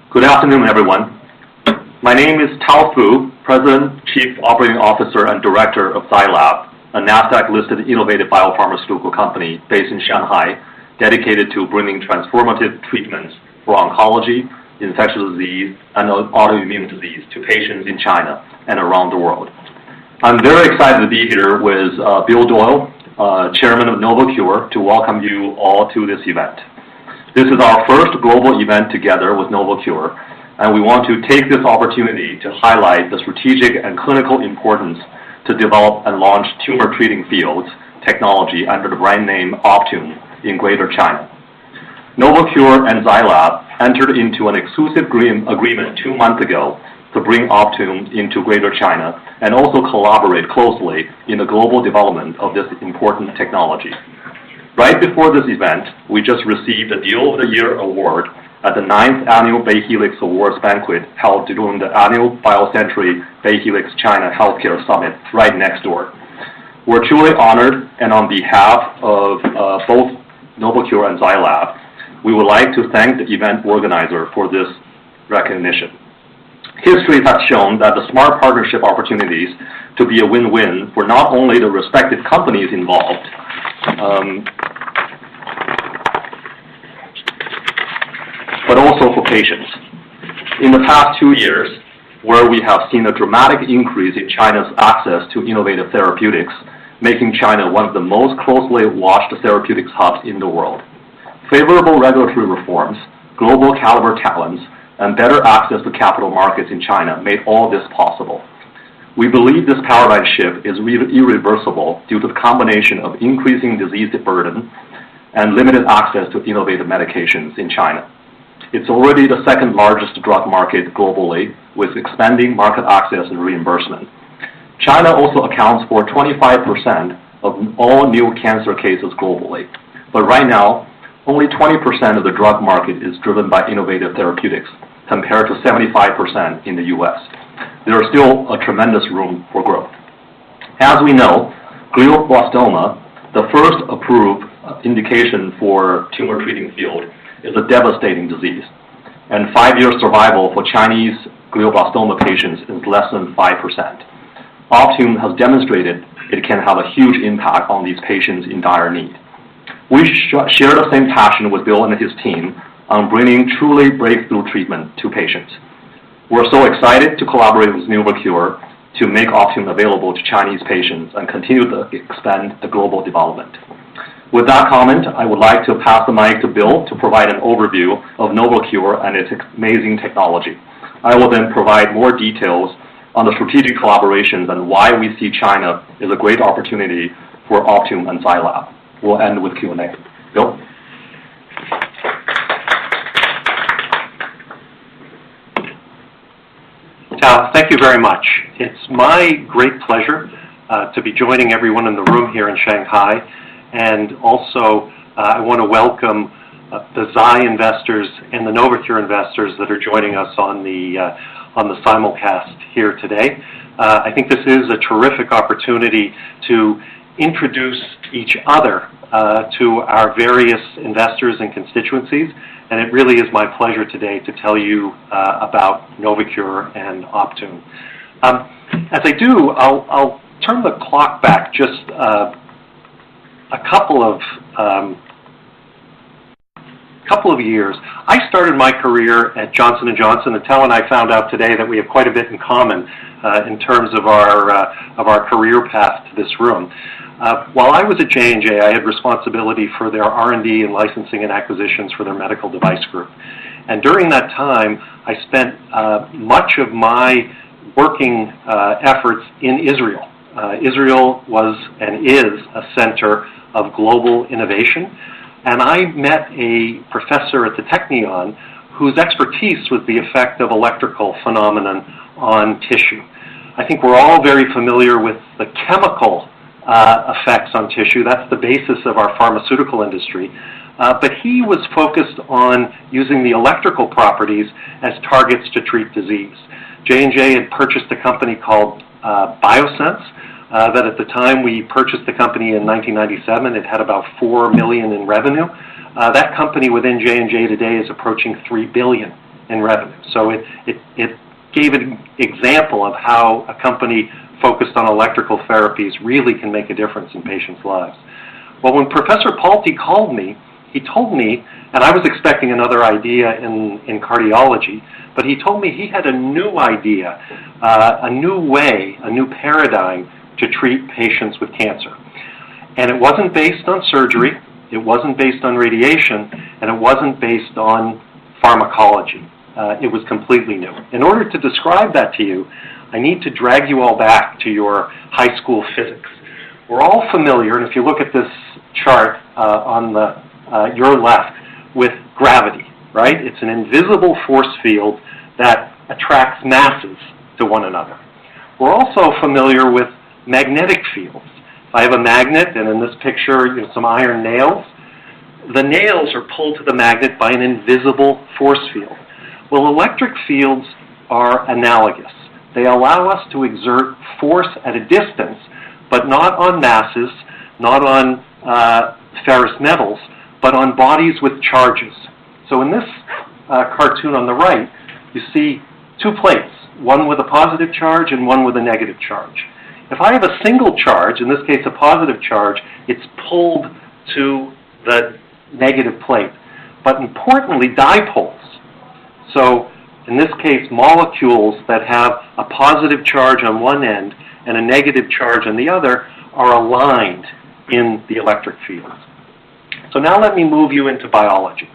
Good afternoon, everyone. My name is Tao Fu, President, Chief Operating Officer, and Director of Zai Lab, a NASDAQ-listed innovative biopharmaceutical company based in Shanghai, dedicated to bringing transformative treatments for oncology, infectious disease, and autoimmune disease to patients in China and around the world. I'm very excited to be here with Bill Doyle, Chairman of NovoCure, to welcome you all to this event. This is our first global event together with NovoCure, and we want to take this opportunity to highlight the strategic and clinical importance to develop and launch tumor treating fields technology under the brand name Optune in Greater China. NovoCure and Zai Lab entered into an exclusive agreement 2 months ago to bring Optune into Greater China and also collaborate closely in the global development of this important technology. Right before this event, we just received a Deal of the Year award at the 9th Annual Bay Helix Awards banquet held during the annual BioCentury Bay Helix China Healthcare Summit right next door. We're truly honored, and on behalf of both NovoCure and Zai Lab, we would like to thank the event organizer for this recognition. History has shown that the smart partnership opportunities to be a win-win for not only the respective companies involved, but also for patients. In the past 2 years, where we have seen a dramatic increase in China's access to innovative therapeutics, making China one of the most closely watched therapeutics hubs in the world. Favorable regulatory reforms, global caliber talents, and better access to capital markets in China made all this possible. We believe this paradigm shift is irreversible due to the combination of increasing disease burden and limited access to innovative medications in China. It's already the second largest drug market globally, with expanding market access and reimbursement. China also accounts for 25% of all new cancer cases globally. But right now, only 20% of the drug market is driven by innovative therapeutics, compared to 75% in the US. There is still a tremendous room for growth. As we know, glioblastoma, the first approved indication for tumor treating field, is a devastating disease, and 5-year survival for Chinese glioblastoma patients is less than 5%. Optune has demonstrated it can have a huge impact on these patients in dire need. We share the same passion with Bill and his team on bringing truly breakthrough treatment to patients. We're so excited to collaborate with NovoCure to make Optune available to Chinese patients and continue to expand the global development. With that comment, I would like to pass the mic to Bill to provide an overview of NovoCure and its amazing technology. I will then provide more details on the strategic collaborations and why we see China is a great opportunity for Optune and Zai Lab. We'll end with Q&A. Bill? Tao, thank you very much. It's my great pleasure to be joining everyone in the room here in Shanghai, and also I want to welcome the Zai investors and the NovoCure investors that are joining us on the simulcast here today. I think this is a terrific opportunity to introduce each other to our various investors and constituencies, and it really is my pleasure today to tell you about NovoCure and Optune. As I do, I'll turn the clock back just a couple of years. I started my career at Johnson & Johnson, and Tal and I found out today that we have quite a bit in common in terms of our career path to this room. While I was at J&J, I had responsibility for their R&D and licensing and acquisitions for their medical device group. And during that time, I spent much of my working efforts in Israel. Israel was and is a center of global innovation. And I met a professor at the Technion whose expertise was the effect of electrical phenomenon on tissue. I think we're all very familiar with the chemical effects on tissue. That's the basis of our pharmaceutical industry. But he was focused on using the electrical properties as targets to treat disease. J&J had purchased a company called Biosense, that at the time we purchased the company in 1997, it had about $4 million in revenue. That company within J&J today is approaching $3 billion in revenue. So it gave an example of how a company focused on electrical therapies really can make a difference in patients' lives. Well, when Professor Palti called me, he told me, and I was expecting another idea in cardiology, but he told me he had a new idea, a new way, a new paradigm to treat patients with cancer. And it wasn't based on surgery, it wasn't based on radiation, and it wasn't based on pharmacology. It was completely new. In order to describe that to you, I need to drag you all back to your high school physics. We're all familiar, and if you look at this chart on your left, with gravity, right? It's an invisible force field that attracts masses to one another. We're also familiar with magnetic fields. If I have a magnet, and in this picture, some iron nails, the nails are pulled to the magnet by an invisible force field. Well, electric fields are analogous. They allow us to exert force at a distance, but not on masses, not on ferrous metals, but on bodies with charges. So in this cartoon on the right, you see two plates, one with a positive charge and one with a negative charge. If I have a single charge, in this case a positive charge, it's pulled to the negative plate. But importantly, dipoles. So in this case, molecules that have a positive charge on one end and a negative charge on the other are aligned in the electric field. So now let me move you into biology.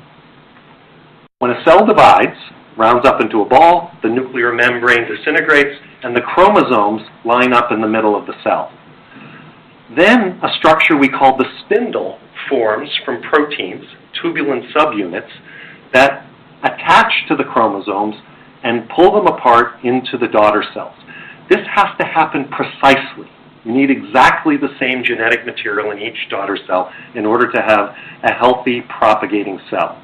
When a cell divides, rounds up into a ball, the nuclear membrane disintegrates, and the chromosomes line up in the middle of the cell. Then a structure we call the spindle forms from proteins, tubulin subunits, that attach to the chromosomes and pull them apart into the daughter cells. This has to happen precisely. You need exactly the same genetic material in each daughter cell in order to have a healthy propagating cell.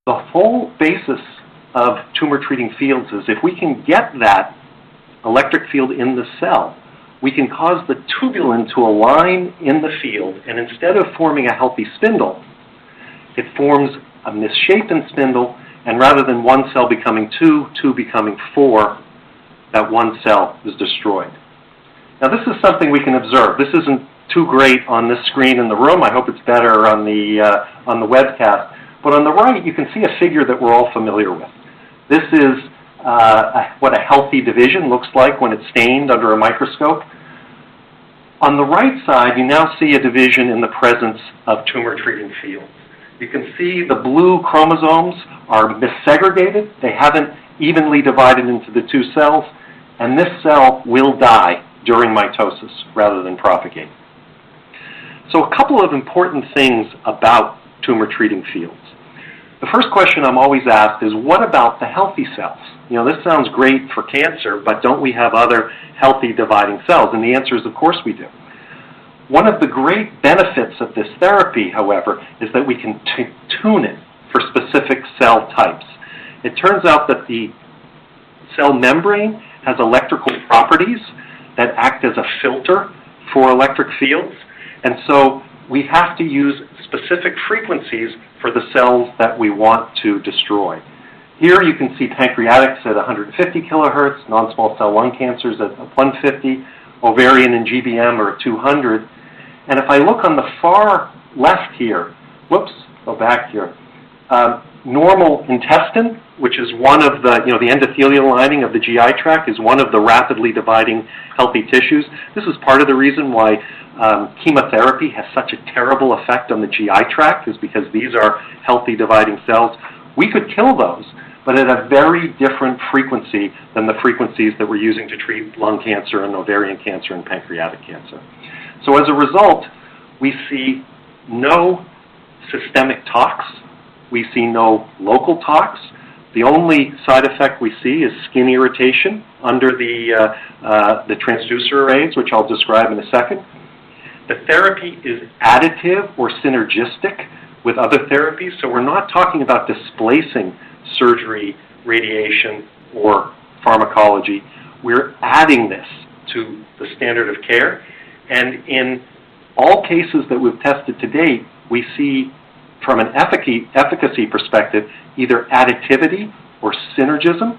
The whole basis of tumor treating fields is if we can get that electric field in the cell, we can cause the tubulin to align in the field, and instead of forming a healthy spindle, it forms a misshapen spindle, and rather than one cell becoming two becoming four, that one cell is destroyed. Now this is something we can observe. This isn't too great on this screen in the room. I hope it's better on the webcast. But on the right, you can see a figure that we're all familiar with. This is what a healthy division looks like when it's stained under a microscope. On the right side, you now see a division in the presence of tumor-treating fields. You can see the blue chromosomes are missegregated. They haven't evenly divided into the two cells, and this cell will die during mitosis rather than propagate. So a couple of important things about tumor-treating fields. The first question I'm always asked is, what about the healthy cells? This sounds great for cancer, but don't we have other healthy dividing cells? And the answer is, of course we do. One of the great benefits of this therapy, however, is that we can tune it for specific cell types. It turns out that the cell membrane has electrical properties that act as a filter for electric fields, and so we have to use specific frequencies for the cells that we want to destroy. Here you can see pancreatics at 150 kilohertz, non-small cell lung cancers at 150, ovarian and GBM are at 200. And if I look on the far left here, go back here, normal intestine, which is one of the endothelial lining of the GI tract, is one of the rapidly dividing healthy tissues. This is part of the reason why chemotherapy has such a terrible effect on the GI tract, is because these are healthy dividing cells. We could kill those, but at a very different frequency than the frequencies that we're using to treat lung cancer and ovarian cancer and pancreatic cancer. So as a result, we see no systemic tox. We see no local tox. The only side effect we see is skin irritation under the transducer arrays, which I'll describe in a second. The therapy is additive or synergistic with other therapies, so we're not talking about displacing surgery, radiation, or pharmacology. We're adding this to the standard of care, and in all cases that we've tested to date, we see from an efficacy perspective, either additivity or synergism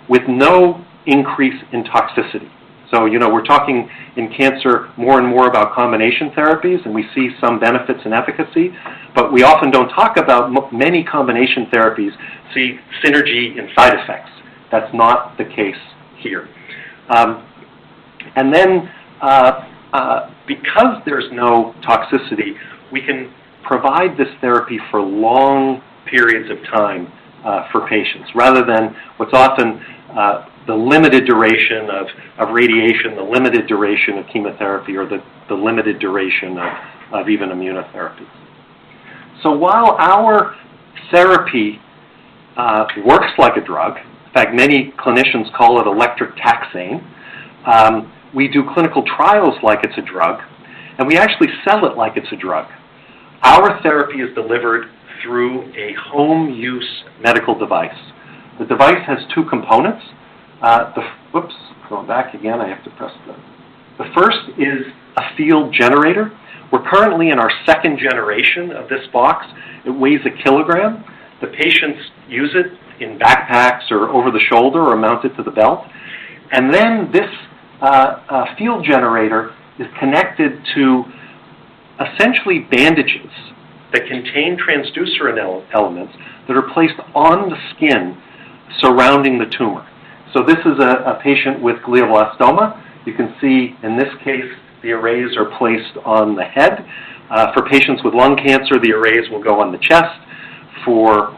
with no increase in toxicity. So, we're talking in cancer more and more about combination therapies, and we see some benefits in efficacy, but we often don't talk about many combination therapies see synergy in side effects. That's not the case here. And then, because there's no toxicity, we can provide this therapy for long periods of time for patients, rather than what's often the limited duration of radiation, the limited duration of chemotherapy, or the limited duration of even immunotherapy. So while our therapy works like a drug, in fact, many clinicians call it electric taxane, we do clinical trials like it's a drug, and we actually sell it like it's a drug. Our therapy is delivered through a home-use medical device. The device has two components. Going back again, I have to press the first is a field generator. We're currently in our second generation of this box. It weighs 1 kilogram. The patients use it in backpacks or over the shoulder or mounted to the belt. And then this field generator is connected to essentially bandages that contain transducer elements that are placed on the skin surrounding the tumor. So this is a patient with glioblastoma. You can see in this case the arrays are placed on the head. For patients with lung cancer, the arrays will go on the chest. For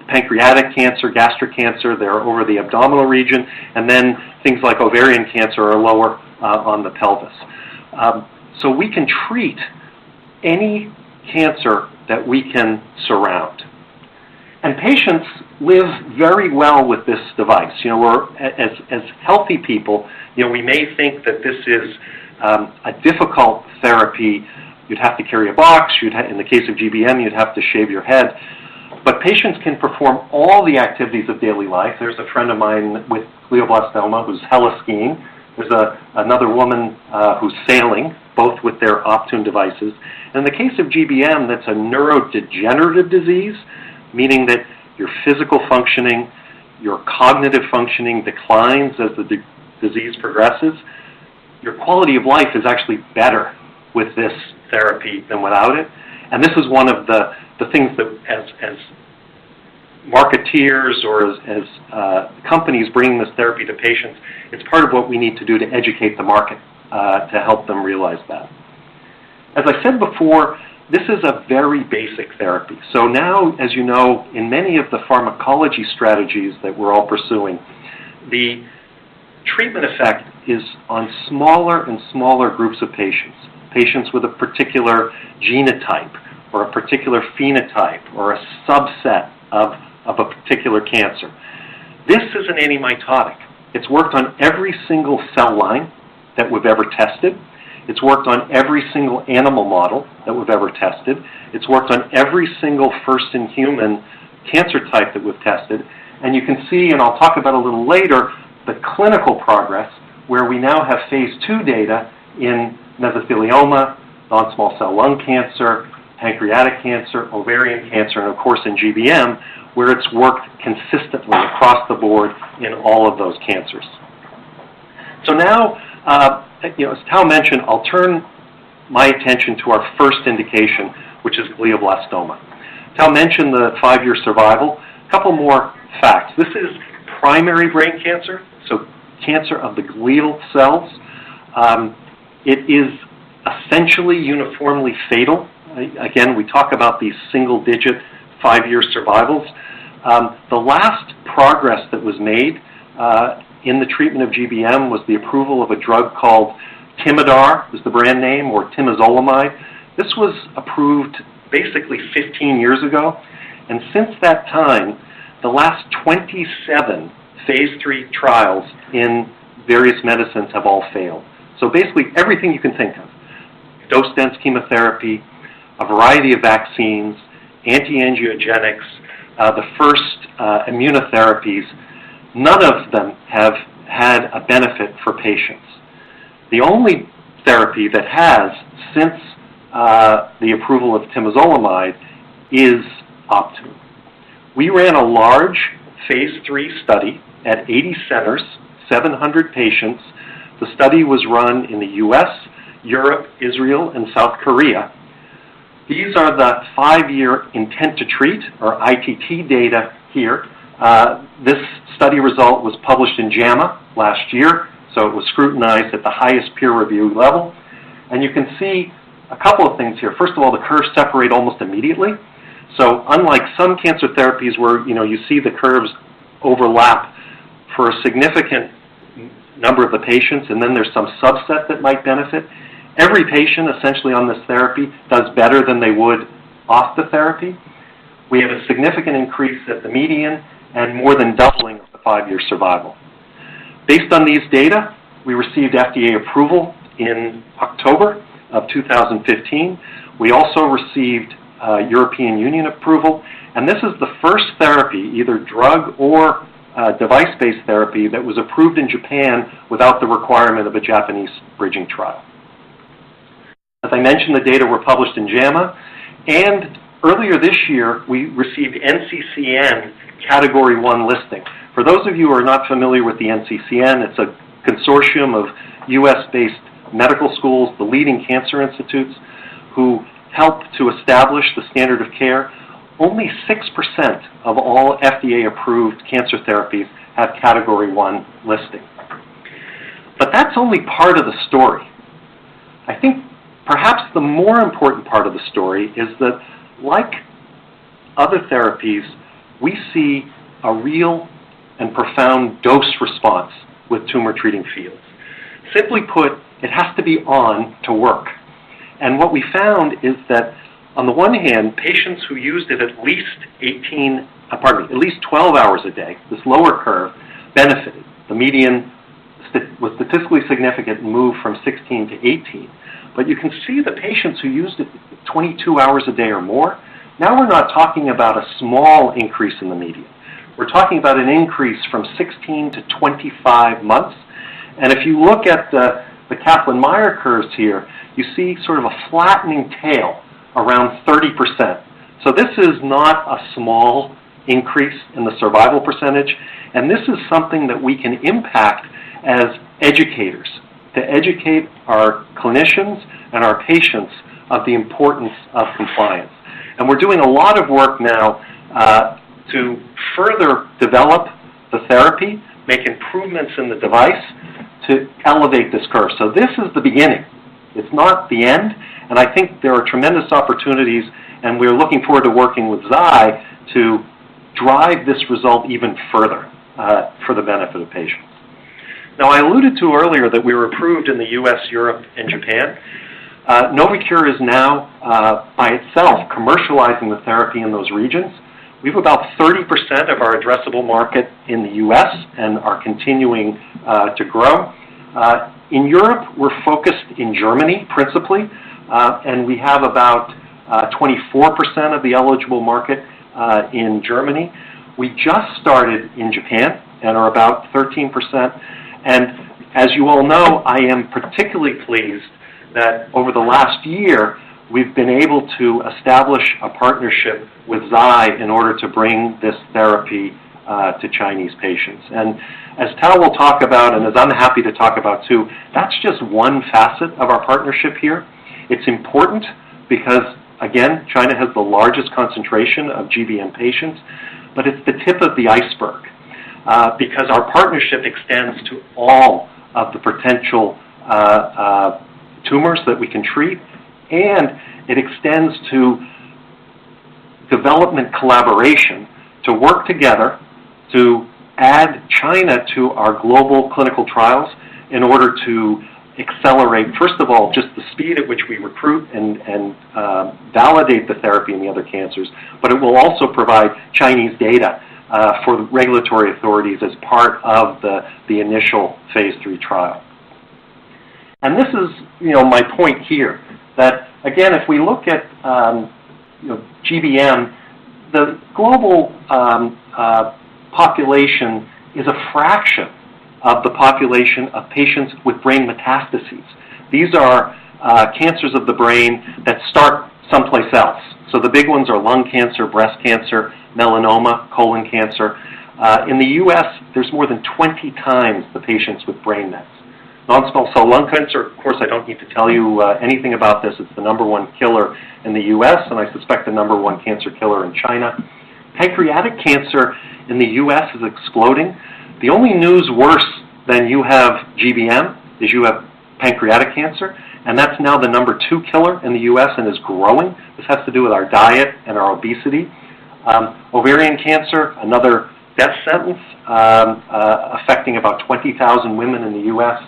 pancreatic cancer, gastric cancer, they're over the abdominal region. And then things like ovarian cancer are lower on the pelvis. So we can treat any cancer that we can surround. And patients live very well with this device. We're, as healthy people, we may think that this is a difficult therapy. You'd have to carry a box. In the case of GBM, you'd have to shave your head. But patients can perform all the activities of daily life. There's a friend of mine with glioblastoma who's heli-skiing. There's another woman who's sailing, both with their Optune devices. In the case of GBM, that's a neurodegenerative disease, meaning that your physical functioning, your cognitive functioning declines as the disease progresses. Your quality of life is actually better with this therapy than without it. And this is one of the things that as marketeers or as companies bringing this therapy to patients, it's part of what we need to do to educate the market to help them realize that. As I said before, this is a very basic therapy. So now, as you know, in many of the pharmacology strategies that we're all pursuing, the treatment effect is on smaller and smaller groups of patients. Patients with a particular genotype or a particular phenotype or a subset of a particular cancer. This is an antimitotic. It's worked on every single cell line that we've ever tested. It's worked on every single animal model that we've ever tested. It's worked on every single first-in-human cancer type that we've tested. And you can see, and I'll talk about a little later, the clinical progress where we now have phase 2 data in mesothelioma, non-small cell lung cancer, pancreatic cancer, ovarian cancer, and of course in GBM, where it's worked consistently across the board in all of those cancers. So now, as Tao mentioned, I'll turn my attention to our first indication, which is glioblastoma. Tao mentioned the 5-year survival. A couple more facts. This is primary brain cancer, so cancer of the glial cells. It is essentially uniformly fatal. Again, we talk about these single-digit 5-year survivals. The last progress that was made in the treatment of GBM was the approval of a drug called Timidar, is the brand name, or temozolomide. This was approved basically 15 years ago, and since that time, the last 27 phase 3 trials in various medicines have all failed. So basically everything you can think of, dose-dense chemotherapy, a variety of vaccines, anti-angiogenics, the first immunotherapies, none of them have had a benefit for patients. The only therapy that has, since the approval of temozolomide is optimum. We ran a large phase 3 study at 80 centers, 700 patients. The study was run in the US, Europe, Israel, and South Korea. These are the 5-year intent to treat, or ITT data here. This study result was published in JAMA last year, so it was scrutinized at the highest peer review level. And you can see a couple of things here. First of all, the curves separate almost immediately. So unlike some cancer therapies where you see the curves overlap for a significant number of the patients, and then there's some subset that might benefit, every patient essentially on this therapy does better than they would off the therapy. We have a significant increase at the median and more than doubling of the 5-year survival. Based on these data, we received FDA approval in October of 2015. We also received European Union approval, and this is the first therapy, either drug or device-based therapy, that was approved in Japan without the requirement of a Japanese bridging trial. As I mentioned, the data were published in JAMA, and earlier this year we received NCCN Category 1 listing. For those of you who are not familiar with the NCCN, it's a consortium of US-based medical schools, the leading cancer institutes, who help to establish the standard of care. Only 6% of all FDA-approved cancer therapies have Category 1 listing. But that's only part of the story. I think perhaps the more important part of the story is that, like other therapies, we see a real and profound dose response with Tumor Treating Fields. Simply put, it has to be on to work. And what we found is that, on the one hand, patients who used it at least 12 hours a day, this lower curve, benefited. The median was statistically significant and moved from 16 to 18. But you can see the patients who used it 22 hours a day or more. Now we're not talking about a small increase in the median. We're talking about an increase from 16 to 25 months. And if you look at the Kaplan-Meier curves here, you see sort of a flattening tail around 30%. So this is not a small increase in the survival percentage, and this is something that we can impact as educators, to educate our clinicians and our patients of the importance of compliance. And we're doing a lot of work now to further develop the therapy, make improvements in the device to elevate this curve. So this is the beginning. It's not the end, and I think there are tremendous opportunities, and we're looking forward to working with Zai to drive this result even further for the benefit of patients. Now, I alluded to earlier that we were approved in the US, Europe, and Japan. Novocure is now, by itself, commercializing the therapy in those regions. We have about 30% of our addressable market in the US and are continuing to grow. In Europe, we're focused in Germany, principally, and we have about 24% of the eligible market in Germany. We just started in Japan and are about 13%. And as you all know, I am particularly pleased that over the last year, we've been able to establish a partnership with Zai in order to bring this therapy to Chinese patients. And as Tao will talk about, and as I'm happy to talk about too, that's just one facet of our partnership here. It's important because, again, China has the largest concentration of GBM patients, but it's the tip of the iceberg because our partnership extends to all of the potential tumors that we can treat, and it extends to development collaboration to work together to add China to our global clinical trials in order to accelerate, first of all, just the speed at which we recruit and validate the therapy in the other cancers, but it will also provide Chinese data for the regulatory authorities as part of the initial phase 3 trial. And this is, my point here, that, again, if we look at GBM, the global population is a fraction of the population of patients with brain metastases. These are cancers of the brain that start someplace else. So the big ones are lung cancer, breast cancer, melanoma, colon cancer. In the U.S., there's more than 20 times the patients with brain mets. Non-small cell lung cancer, of course, I don't need to tell you anything about this. It's the #1 killer in the U.S., and I suspect the #1 cancer killer in China. Pancreatic cancer in the U.S. is exploding. The only news worse than you have GBM is you have pancreatic cancer, and that's now the #2 killer in the U.S. and is growing. This has to do with our diet and our obesity. Ovarian cancer, another death sentence, affecting about 20,000 women in the U.S.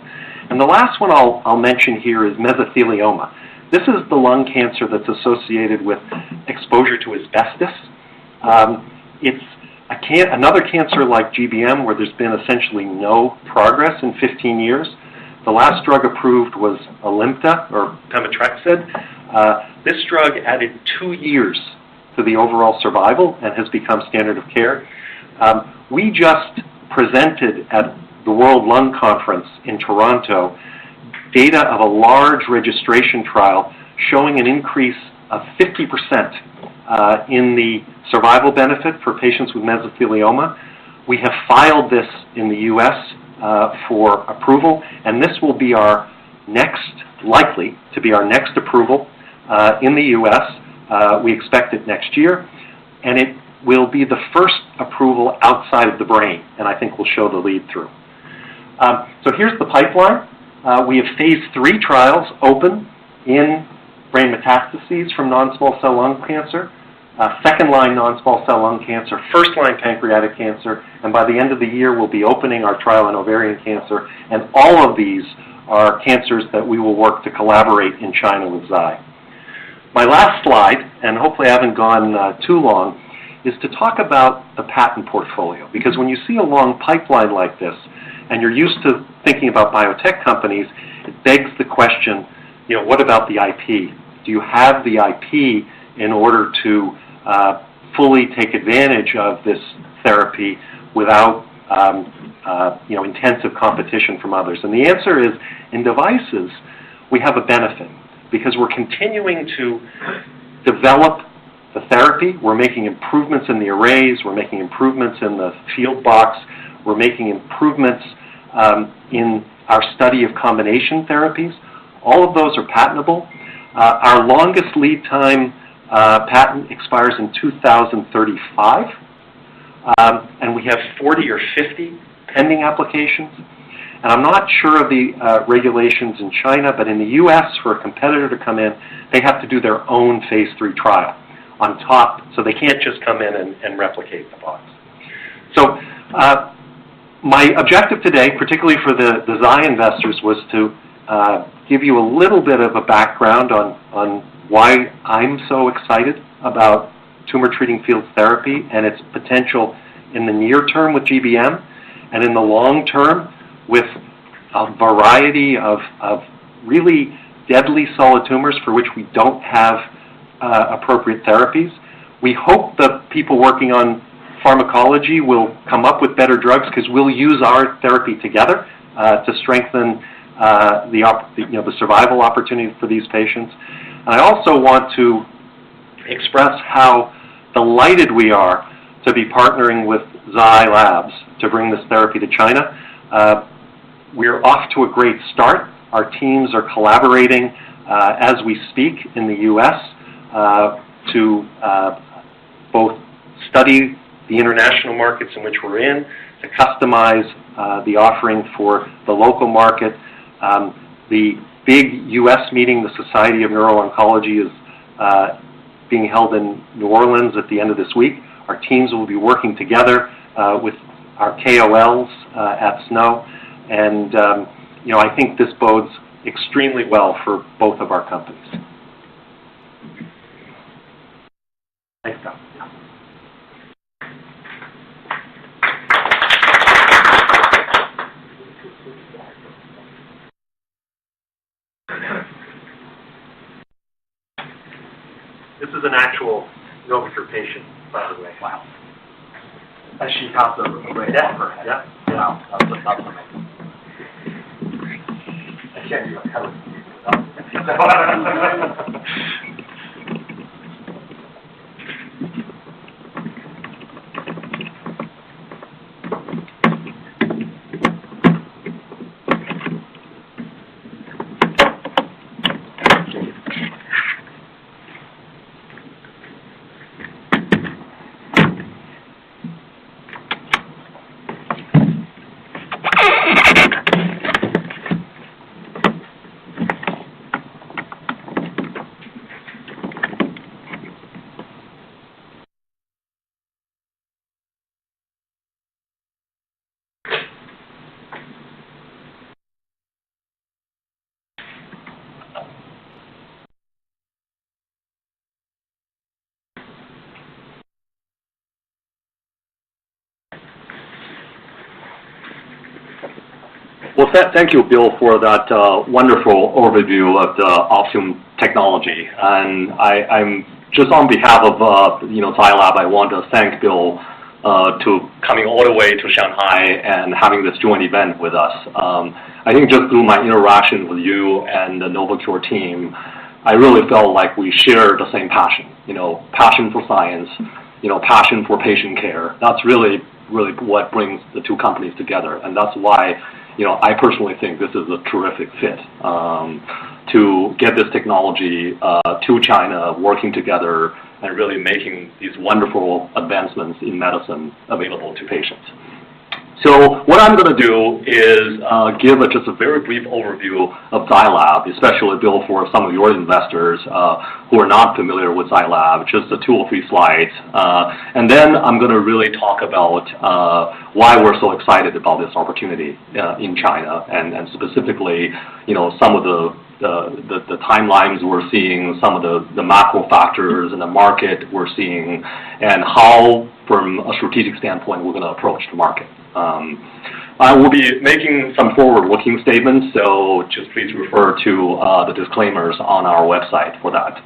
And the last one I'll mention here is mesothelioma. This is the lung cancer that's associated with exposure to asbestos. It's another cancer like GBM where there's been essentially no progress in 15 years. The last drug approved was Alimta, or pemetrexed. This drug added 2 years to the overall survival and has become standard of care. We just presented at the World Lung Conference in Toronto data of a large registration trial showing an increase of 50% in the survival benefit for patients with mesothelioma. We have filed this in the U.S. For approval, and this will be our likely to be our next approval in the U.S. We expect it next year, and it will be the first approval outside of the brain, and I think we'll show the lead through. So here's the pipeline. We have phase 3 trials open in brain metastases from non-small cell lung cancer, second-line non-small cell lung cancer, first-line pancreatic cancer, and by the end of the year we'll be opening our trial in ovarian cancer, and all of these are cancers that we will work to collaborate in China with Zai. My last slide, and hopefully I haven't gone too long, is to talk about the patent portfolio, because when you see a long pipeline like this, and you're used to thinking about biotech companies, it begs the question, what about the IP? Do you have the IP in order to fully take advantage of this therapy without intensive competition from others? And the answer is, in devices, we have a benefit, because we're continuing to develop the therapy. We're making improvements in the arrays. We're making improvements in the field box. We're making improvements in our study of combination therapies. All of those are patentable. Our longest lead time patent expires in 2035, and we have 40 or 50 pending applications. And I'm not sure of the regulations in China, but in the U.S., for a competitor to come in, they have to do their own phase 3 trial on top, so they can't just come in and replicate the box. So my objective today, particularly for the Zai investors, was to give you a little bit of a background on why I'm so excited about Tumor Treating Fields therapy and its potential in the near term with GBM, and in the long term with a variety of really deadly solid tumors for which we don't have appropriate therapies. We hope the people working on pharmacology will come up with better drugs, because we'll use our therapy together to strengthen the survival opportunity for these patients. And I also want to express how delighted we are to be partnering with Zai Labs to bring this therapy to China. We're off to a great start. Our teams are collaborating as we speak in the U.S. To both study the international markets in which we're in, to customize the offering for the local market. The big U.S. meeting, the Society of Neuro-Oncology, is being held in New Orleans at the end of this week. Our teams will be working together with our KOLs at SNO, and I think this bodes extremely well for both of our companies. Thanks, Tom. This is an actual Novocure patient, by the way. Wow. As she popped over the way off her head. Yeah. Wow, that's amazing. I can't even cover it. Well, thank you, Bill, for that wonderful overview of the Optium technology. And I'm just on behalf of Zai Lab, I want to thank Bill to coming all the way to Shanghai and having this joint event with us. I think just through my interaction with you and the NovoCure team, I really felt like we shared the same passion. Passion for science, passion for patient care. That's really what brings the two companies together, and that's why. I personally think this is a terrific fit to get this technology to China, working together, and really making these wonderful advancements in medicine available to patients. So what I'm going to do is give just a very brief overview of Zai Lab, especially, Bill, for some of your investors who are not familiar with Zai Lab, just 2 or 3 slides. And then I'm going to really talk about why we're so excited about this opportunity in China, and specifically, some of the timelines we're seeing, some of the macro factors in the market we're seeing, and how, from a strategic standpoint, we're going to approach the market. I will be making some forward-looking statements, so just please refer to the disclaimers on our website for that.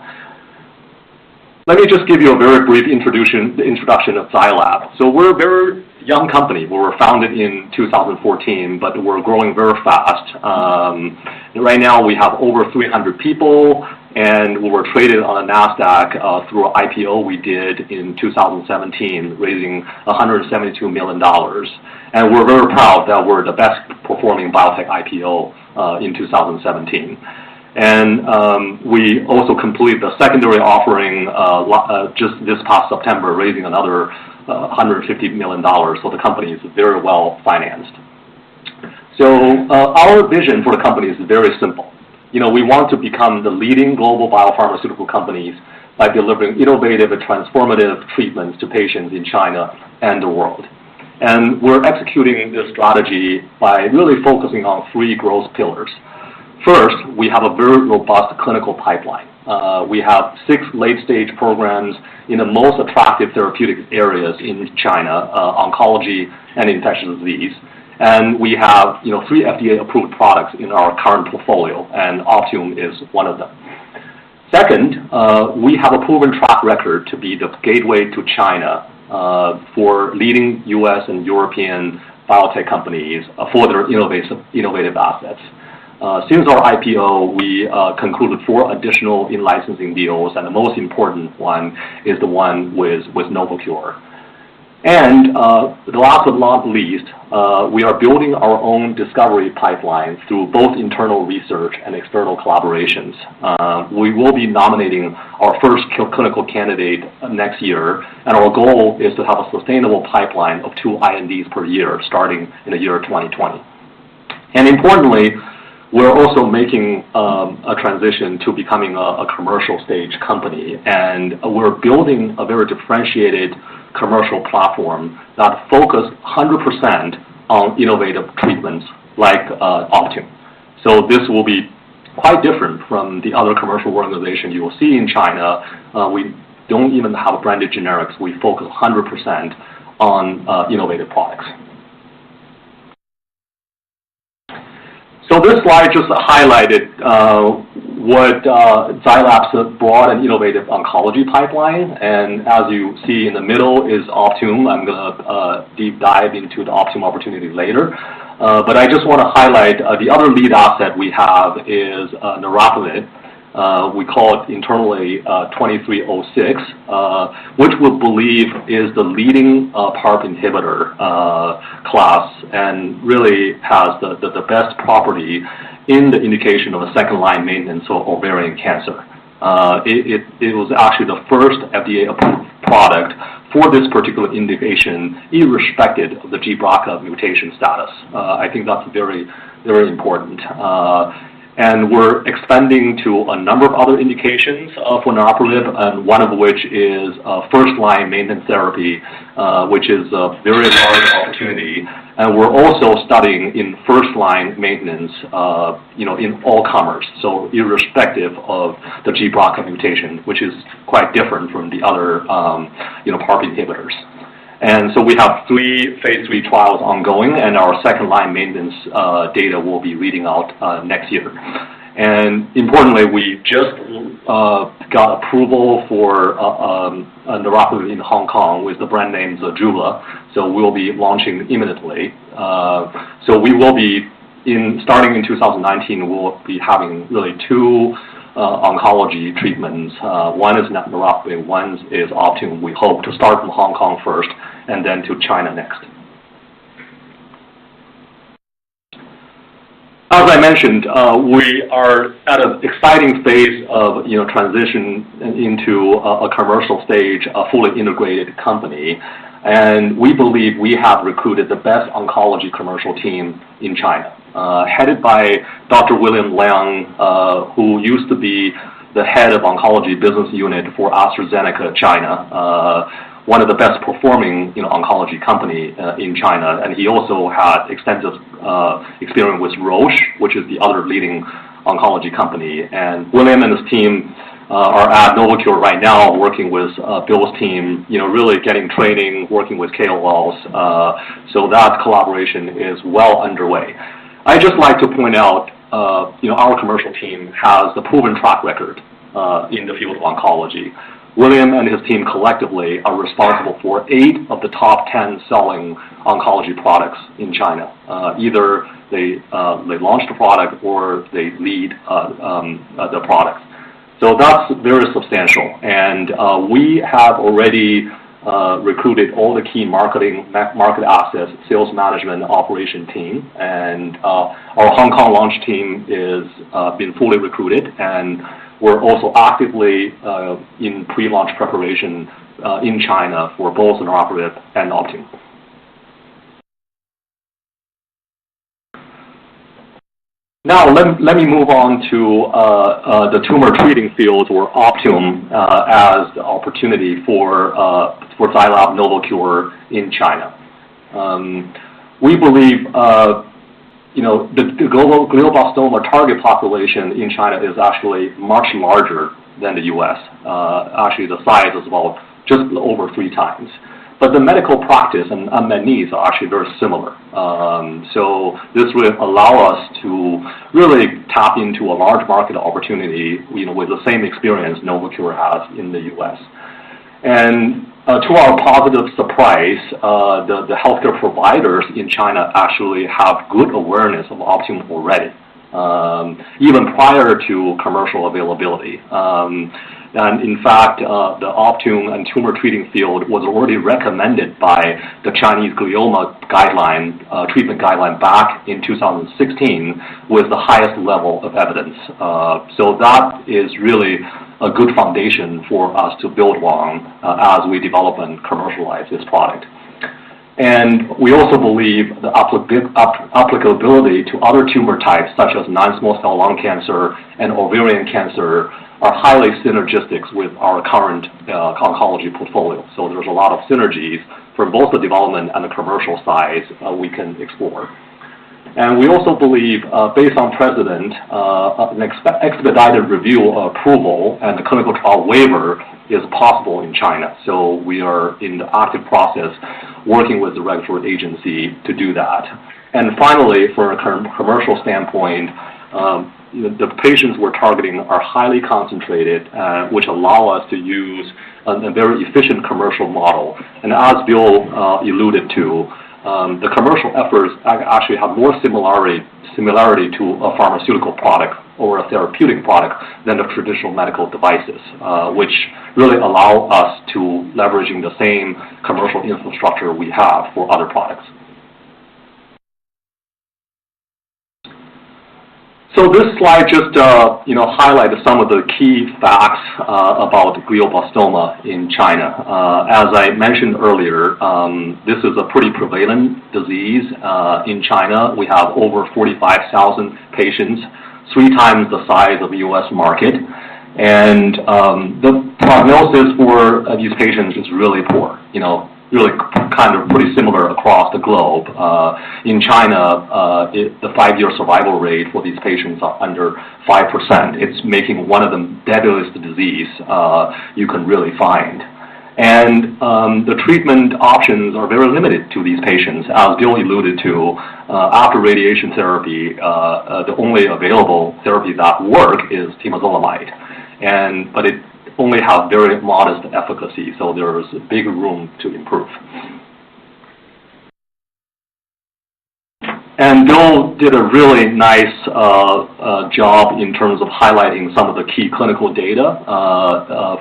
Let me just give you a very brief introduction of Zai Lab. So we're a very young company. We were founded in 2014, but we're growing very fast. Right now, we have over 300 people, and we were traded on a NASDAQ through an IPO we did in 2017, raising $172 million. And we're very proud that we're the best performing biotech IPO in 2017. And we also completed the secondary offering just this past September, raising another $150 million, so the company is very well financed. So our vision for the company is very simple. We want to become the leading global biopharmaceutical companies by delivering innovative and transformative treatments to patients in China and the world. And we're executing this strategy by really focusing on 3 growth pillars. First, we have a very robust clinical pipeline. We have 6 late-stage programs in the most attractive therapeutic areas in China, oncology and infectious disease. And we have 3 FDA-approved products in our current portfolio, and Optium is one of them. Second, we have a proven track record to be the gateway to China for leading U.S. and European biotech companies for their innovative assets. Since our IPO, we concluded 4 additional in-licensing deals, and the most important one is the one with NovoCure. And last but not least, we are building our own discovery pipeline through both internal research and external collaborations. We will be nominating our first clinical candidate next year, and our goal is to have a sustainable pipeline of 2 INDs per year, starting in the year 2020. And importantly, we're also making a transition to becoming a commercial stage company, and we're building a very differentiated commercial platform that focuses 100% on innovative treatments like Optium. So this will be quite different from the other commercial organizations you will see in China. We don't even have branded generics. We focus 100% on innovative products. So this slide just highlighted what Zai Lab's broad and innovative oncology pipeline, and as you see in the middle is Optium. I'm going to deep dive into the Optium opportunity later. But I just want to highlight the other lead asset we have is niraparib. We call it internally 2306, which we believe is the leading PARP inhibitor class and really has the best property in the indication of a second-line maintenance of ovarian cancer. It was actually the first FDA-approved product for this particular indication, irrespective of the gBRCA mutation status. I think that's very, very important. And we're expanding to a number of other indications for niraparib, and one of which is first-line maintenance therapy, which is a very large opportunity. And we're also studying in first-line maintenance, in all comers, so irrespective of the gBRCA mutation, which is quite different from the other, PARP inhibitors. And so we have 3 phase 3 trials ongoing, and our second-line maintenance data will be reading out next year. And importantly, we just got approval for niraparib in Hong Kong with the brand name Zejula, so we'll be launching imminently. So we will be, starting in 2019, we'll be having really 2 oncology treatments. One is niraparib, one is Optune. We hope to start from Hong Kong first and then to China next. As I mentioned, we are at an exciting phase of transition into a commercial stage, a fully integrated company, and we believe we have recruited the best oncology commercial team in China, headed by Dr. William Liang, who used to be the head of oncology business unit for AstraZeneca China, one of the best performing oncology company in China, and he also had extensive experience with Roche, which is the other leading oncology company. And William and his team are at LabNovocure right now, working with Bill's team, really getting training, working with KOLs. So that collaboration is well underway. I just like to point out, our commercial team has the proven track record in the field of oncology. William and his team collectively are responsible for 8 of the top 10 selling oncology products in China. Either they launch the product or they lead the product. So that's very substantial. And we have already recruited all the key market access, sales management, operation team. And our Hong Kong launch team is been fully recruited, and we're also actively in pre-launch preparation in China for both niraparib and Optune. Now let me move on to the tumor treating field, or Optune, as the opportunity for Zai Lab LabNovocure in China. We believe the glioblastoma target population in China is actually much larger than the U.S. Actually, the size is about just over 3 times. But the medical practice and unmet needs are actually very similar. So this will allow us to really tap into a large market opportunity, with the same experience Novocure has in the U.S. And to our positive surprise, the healthcare providers in China actually have good awareness of Optune already, even prior to commercial availability. And in fact, the Optune and tumor treating field was already recommended by the Chinese glioma treatment guideline back in 2016 with the highest level of evidence. So that is really a good foundation for us to build on as we develop and commercialize this product. And we also believe the applicability to other tumor types, such as non-small cell lung cancer and ovarian cancer, are highly synergistic with our current oncology portfolio. So there's a lot of synergies from both the development and the commercial side we can explore. And we also believe, based on precedent, an expedited review approval and the clinical trial waiver is possible in China. So we are in the active process working with the regulatory agency to do that. And finally, from a commercial standpoint, the patients we're targeting are highly concentrated, which allow us to use a very efficient commercial model. And as Bill alluded to, the commercial efforts actually have more similarity to a pharmaceutical product or a therapeutic product than the traditional medical devices, which really allow us to leveraging the same commercial infrastructure we have for other products. So this slide just highlights some of the key facts about glioblastoma in China. As I mentioned earlier, this is a pretty prevalent disease in China. We have over 45,000 patients, 3 times the size of the U.S. market, and the prognosis for these patients is really poor. Really kind of pretty similar across the globe. In China, the 5-year survival rate for these patients are under 5%. It's making one of the deadliest disease you can really find. And the treatment options are very limited to these patients. As Bill alluded to, after radiation therapy, the only available therapy that works is temozolomide, but it only have very modest efficacy, so there is big room to improve. And Bill did a really nice job in terms of highlighting some of the key clinical data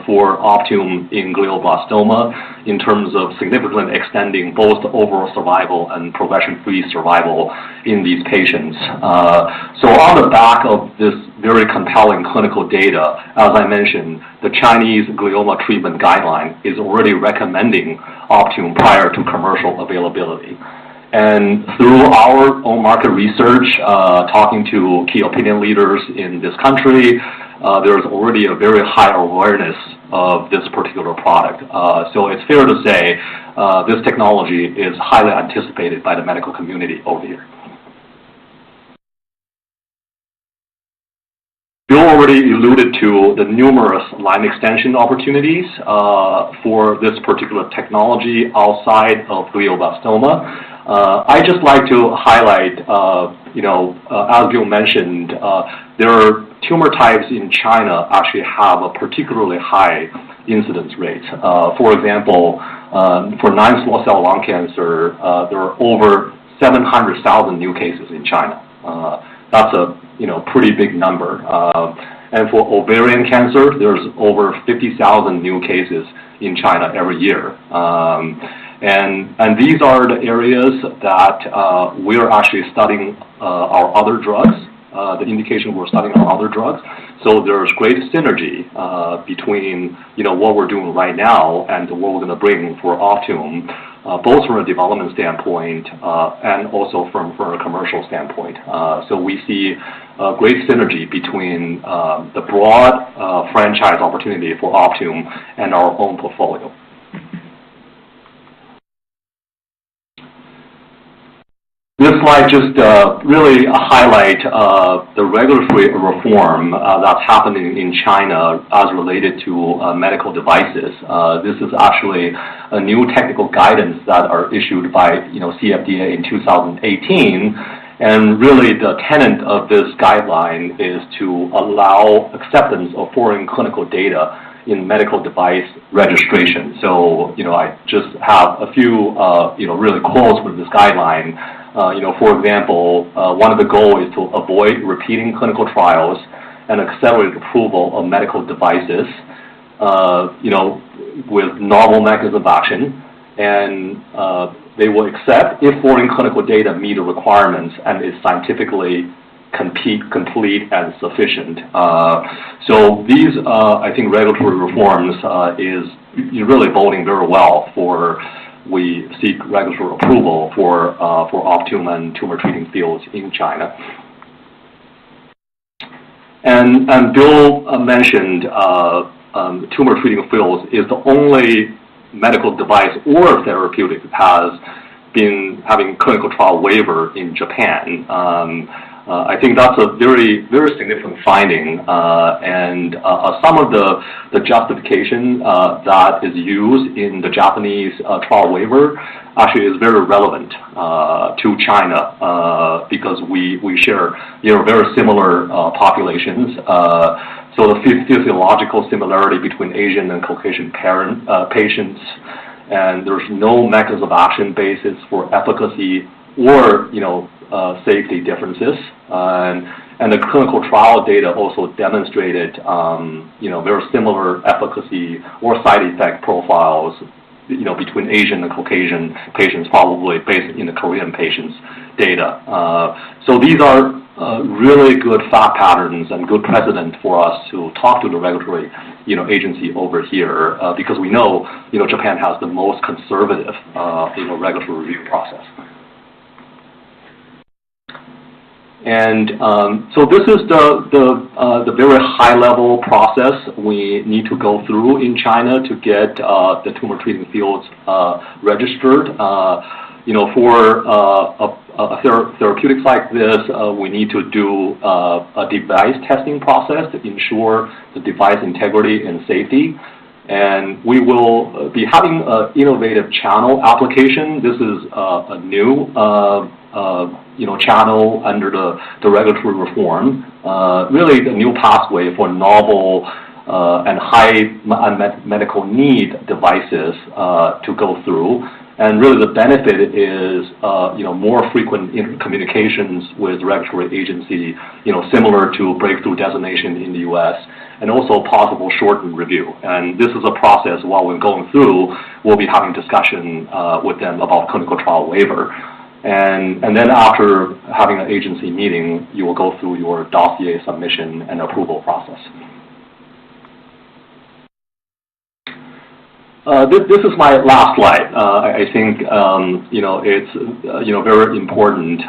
for Optune in glioblastoma in terms of significantly extending both the overall survival and progression-free survival in these patients. So on the back of this very compelling clinical data, as I mentioned, the Chinese glioma treatment guideline is already recommending Optune prior to commercial availability. And through our own market research, talking to key opinion leaders in this country, there's already a very high awareness of this particular product. So it's fair to say this technology is highly anticipated by the medical community over here. Bill already alluded to the numerous line extension opportunities for this particular technology outside of glioblastoma. I just like to highlight, as Bill mentioned, there are tumor types in China actually have a particularly high incidence rate. For example, for non-small cell lung cancer, there are over 700,000 new cases in China. That's a pretty big number. And for ovarian cancer, there's over 50,000 new cases in China every year. And these are the areas that we're actually studying our other drugs, the indication we're studying our other drugs. So there's great synergy between what we're doing right now and what we're going to bring for Optune, both from a development standpoint and also from a commercial standpoint. So we see great synergy between the broad franchise opportunity for Optune and our own portfolio. This slide just really highlight the regulatory reform that's happening in China as related to medical devices. This is actually a new technical guidance that are issued by CFDA in 2018, and really the tenet of this guideline is to allow acceptance of foreign clinical data in medical device registration. So I just have a few really quotes with this guideline. For example, one of the goals is to avoid repeating clinical trials and accelerate approval of medical devices, with novel mechanism of action, and they will accept if foreign clinical data meet the requirements and is scientifically complete and sufficient. So these, I think, regulatory reforms is really boding very well for. We seek regulatory approval for Optune and tumor treating fields in China. And Bill mentioned tumor treating fields is the only medical device or therapeutic that has been having clinical trial waiver in Japan. I think that's a very, very significant finding, and some of the justification that is used in the Japanese trial waiver actually is very relevant to China because we share very similar populations. So the physiological similarity between Asian and Caucasian patients, and there's no mechanism of action basis for efficacy or, safety differences. And the clinical trial data also demonstrated, very similar efficacy or side effect profiles, between Asian and Caucasian patients, probably based in the Korean patients' data. So these are really good fact patterns and good precedent for us to talk to the regulatory, agency over here, because we know, Japan has the most conservative, regulatory review process. And so this is the very high-level process we need to go through in China to get the Tumor Treating Fields registered. For a therapeutics like this, we need to do a device testing process to ensure the device integrity and safety. And we will be having an innovative channel application. This is a new channel under the regulatory reform. Really the new pathway for novel and high unmet medical need devices to go through. And really the benefit is, more frequent communications with regulatory agency, similar to breakthrough designation in the U.S., and also possible shortened review. And this is a process while we're going through, we'll be having discussion with them about clinical trial waiver. And then after having an agency meeting, you will go through your dossier submission and approval process. This is my last slide. I think it's very important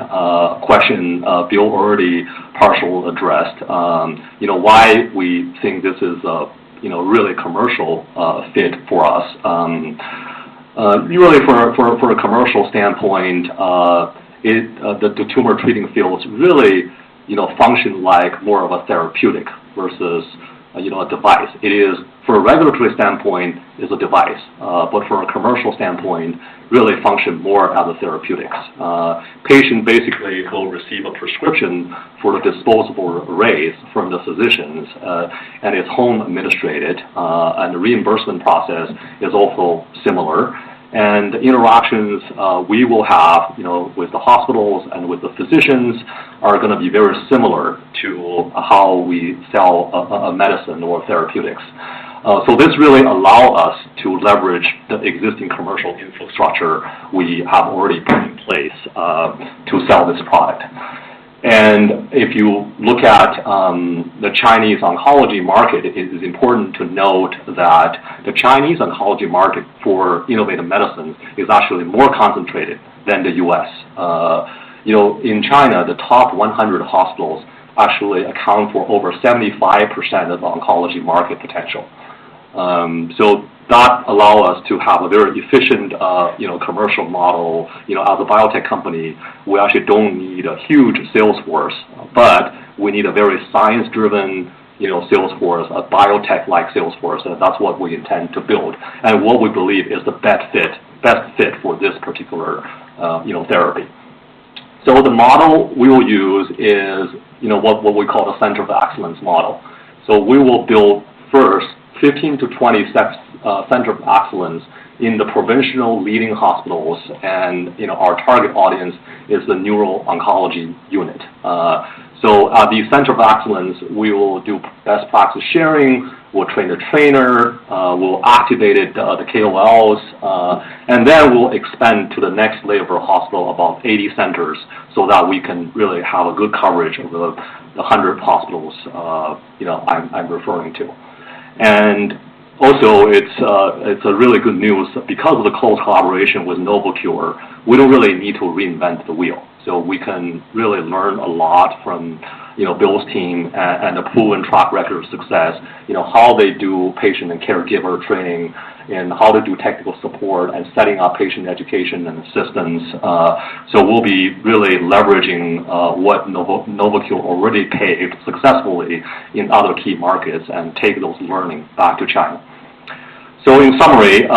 question. Bill already partially addressed. Why we think this is a really commercial fit for us. Really for a commercial standpoint, the tumor treating fields really function like more of a therapeutic versus a device. It is, for a regulatory standpoint, is a device, but for a commercial standpoint, really function more as a therapeutics. Patient basically will receive a prescription for the disposable arrays from the physicians, and it's home administrated, and the reimbursement process is also similar. And the interactions we will have, with the hospitals and with the physicians are going to be very similar to how we sell a medicine or therapeutics. So this really allows us to leverage the existing commercial infrastructure we have already put in place to sell this product. And if you look at the Chinese oncology market, it is important to note that the Chinese oncology market for innovative medicines is actually more concentrated than the U.S. In China, the top 100 hospitals actually account for over 75% of the oncology market potential. So that allows us to have a very efficient, commercial model. As a biotech company, we actually don't need a huge sales force, but we need a very science-driven, sales force, a biotech-like sales force, and that's what we intend to build, and what we believe is the best fit for this particular, therapy. So the model we will use is, what we call the Center of Excellence model. So we will build first 15 to 20 Center of Excellence in the provincial leading hospitals, and our target audience is the neuro-oncology unit. So at the Center of Excellence, we will do best practice sharing, we'll train the trainer, we'll activate the KOLs, and then we'll expand to the next layer of hospital, about 80 centers, so that we can really have a good coverage of the 100 hospitals I'm referring to. And also, it's a really good news because of the close collaboration with LabNovocure. We don't really need to reinvent the wheel, so we can really learn a lot from Bill's team and the proven track record of success. How they do patient and caregiver training, and how to do technical support and setting up patient education and assistance. So we'll be really leveraging what LabNovocure already paved successfully in other key markets and take those learning back to China. So in summary,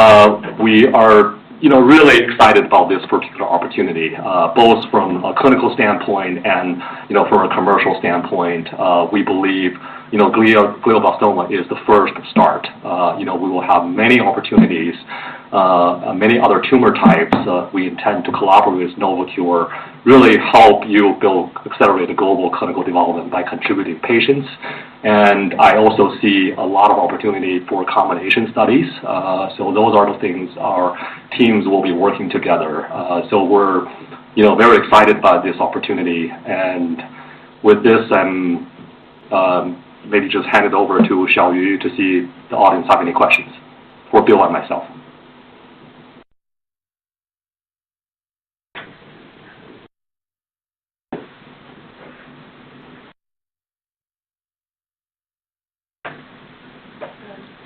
we are really excited about this particular opportunity, both from a clinical standpoint and from a commercial standpoint. We believe glioblastoma is the first start. We will have many opportunities many other tumor types, we intend to collaborate with NovoCure, really help you build accelerated global clinical development by contributing patients. And I also see a lot of opportunity for combination studies. So those are the things our teams will be working together. So we're, very excited by this opportunity. And with this, I'm maybe just hand it over to Xiaoyu to see if the audience have any questions for Bill and myself.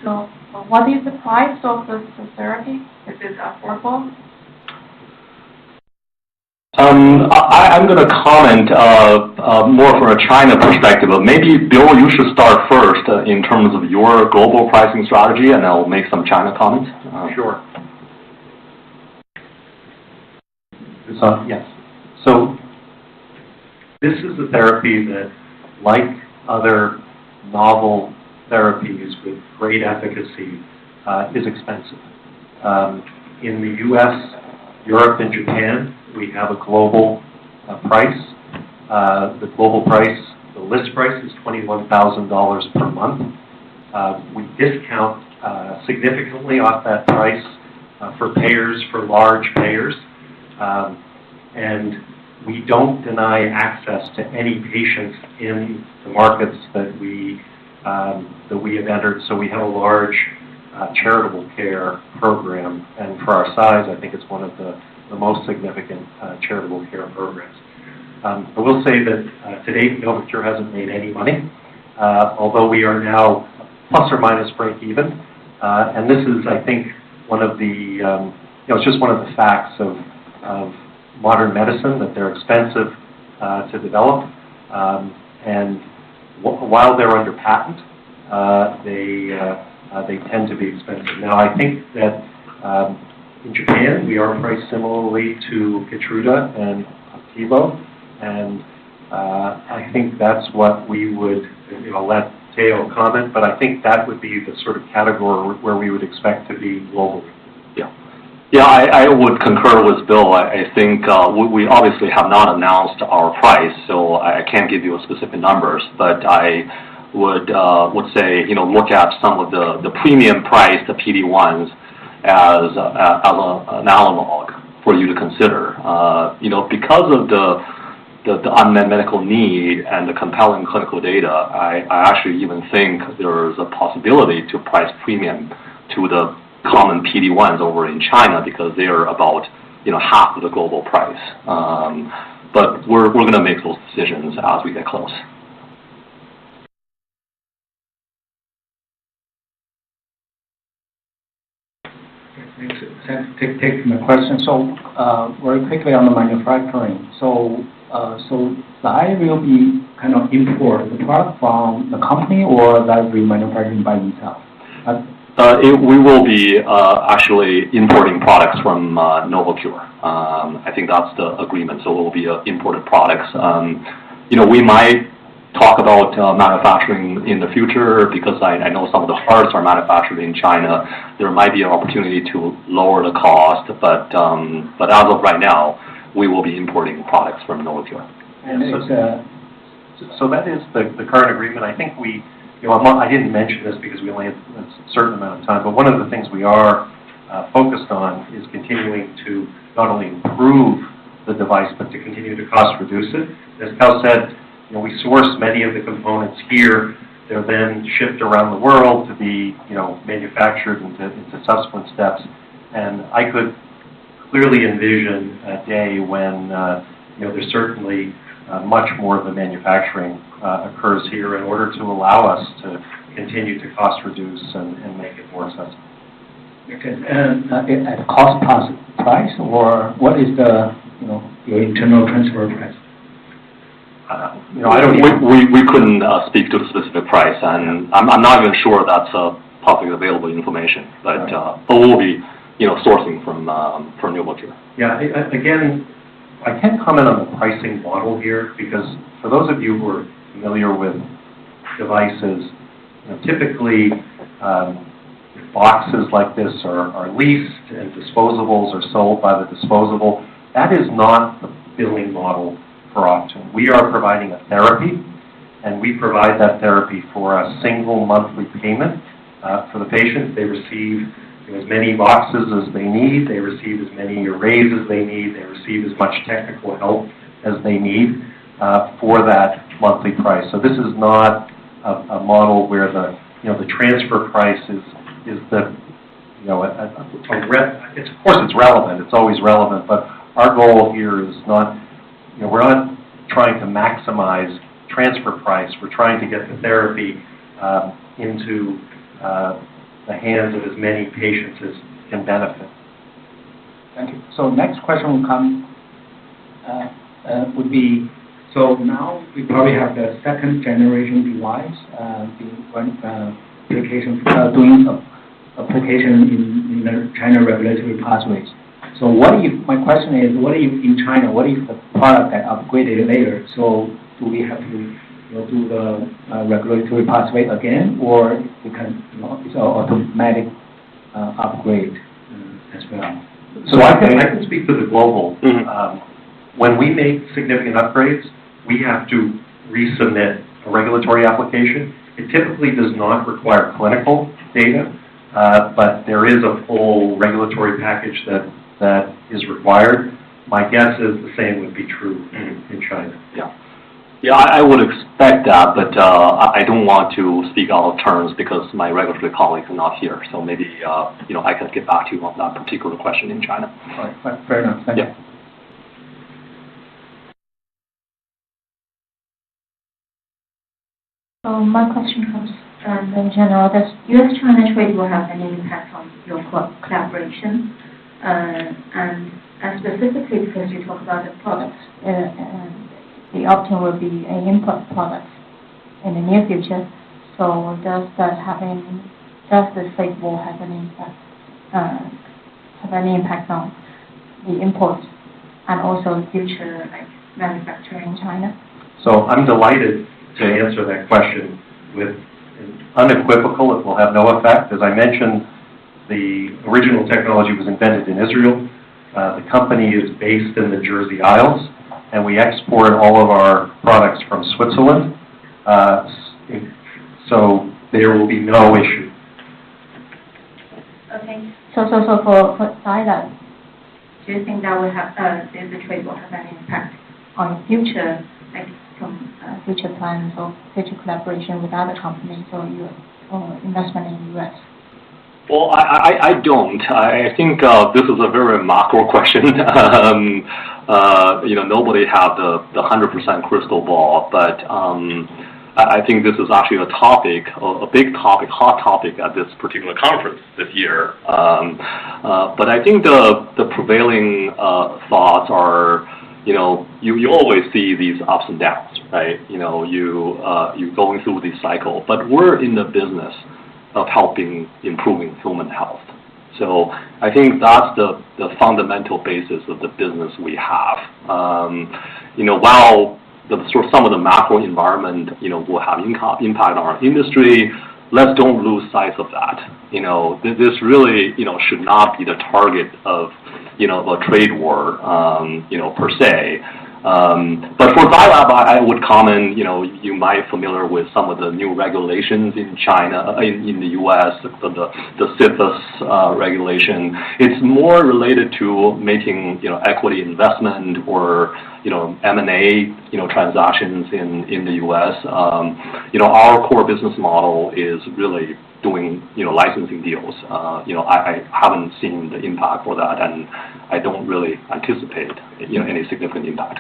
So, what is the price of this therapy? Is it affordable? I'm going to comment more from a China perspective. But maybe, Bill, you should start first in terms of your global pricing strategy, and I'll make some China comments. Sure. Yes. So this is a therapy that, like other novel therapies with great efficacy, is expensive. In the U.S., Europe, and Japan, we have a global price. The global price, the list price, is $21,000 per month. We discount significantly off that price for payers, for large payers, and we don't deny access to any patients in the markets that we have entered. So we have a large charitable care program, and for our size, I think it's one of the most significant charitable care programs. I will say that to date, NovoCure hasn't made any money, although we are now plus or minus break even. And this is, I think, one of the, it's just one of the facts of modern medicine, that they're expensive to develop. And while they're under patent, they tend to be expensive. Now, I think that in Japan, we are priced similarly to Keytruda and Opdivo, and I think that's what we would, let Teo comment, but I think that would be the sort of category where we would expect to be globally. Yeah, I would concur with Bill. I think we obviously have not announced our price, so I can't give you specific numbers, but I would say, look at some of the premium price, the PD-1s, as an analog for you to consider. Because of the unmet medical need and the compelling clinical data, I actually even think there's a possibility to price premium to the common PD-1s over in China, because they are about half of the global price. But we're going to make those decisions as we get close. Thanks for taking the question. So very quickly on the manufacturing. So Zai will be kind of import the product from the company, or that will be manufacturing by themselves? We will be actually importing products from NovoCure. I think that's the agreement. So it will be imported products. We might talk about manufacturing in the future, because I know some of the parts are manufactured in China. There might be an opportunity to lower the cost, but as of right now, we will be importing products from NovoCure. And so that is the current agreement. I think I didn't mention this because we only have a certain amount of time, but one of the things we are focused on is continuing to not only improve the device, but to continue to cost reduce it. As Cal said, we source many of the components here. They're then shipped around the world to be, manufactured into subsequent steps. And I could clearly envision a day when, there's certainly much more of the manufacturing occurs here in order to allow us to continue to cost reduce and make it more accessible. Okay. And at cost plus price, or what is the, your internal transfer price? I don't. We couldn't speak to the specific price, and I'm not even sure that's publicly available information. But we'll be, sourcing from NovoCure. Yeah. Again, I can't comment on the pricing model here, because for those of you who are familiar with devices, typically, boxes like this are leased and disposables are sold by the disposable. That is not the billing model for Optune. We are providing a therapy, and we provide that therapy for a single monthly payment for the patient. They receive as many boxes as they need. They receive as many arrays as they need. They receive as much technical help as they need for that monthly price. So this is not a model where the transfer price is the it's, of course it's relevant. It's always relevant, but our goal here is not we're not trying to maximize transfer price. We're trying to get the therapy into the hands of as many patients as can benefit. Thank you. So next question will come would be, so now we probably have the second generation device doing application in the China regulatory pathways. So what if, my question is, what if in China, what if the product got upgraded later? So do we have to do the regulatory pathway again, or we can, it's an automatic upgrade as well? So I can speak to the global. When we make significant upgrades, we have to resubmit a regulatory application. It typically does not require clinical data, but there is a full regulatory package that is required. My guess is the same would be true in China. Yeah, I would expect that, but I don't want to speak out of terms because my regulatory colleagues are not here. So maybe I can get back to you on that particular question in China. All right, fair enough. Thank you. So my question comes in general. Does U.S.-China trade will have any impact on your collaboration? And specifically because you talk about the products, the Optune will be an import product in the near future. So does the trade war have any impact on the imports and also future manufacturing in China? So I'm delighted to answer that question with unequivocal. It will have no effect. As I mentioned, the original technology was invented in Israel. The company is based in the Jersey Isles, and we export all of our products from Switzerland. So there will be no issue. Okay. So for Xylem, do you think that will have the trade will have any impact on future, future plans or future collaboration with other companies or investment in the U.S.? Well, I don't. I think this is a very macro question. Nobody have the 100% crystal ball, but I think this is actually a topic, a big topic, hot topic at this particular conference this year. But I think the prevailing thoughts are, you always see these ups and downs, right? You're going through this cycle, but we're in the business of helping improving human health. So I think that's the fundamental basis of the business we have. While some of the macro environment, will have impact on our industry, let's don't lose sight of that. This really, should not be the target of, a trade war, per se. But for Xylem, I would comment, you might be familiar with some of the new regulations in China, in the U.S., the CFIUS regulation. It's more related to making, equity investment or, M&A, transactions in the U.S. Our core business model is really doing, licensing deals. I haven't seen the impact for that, and I don't really anticipate, any significant impact.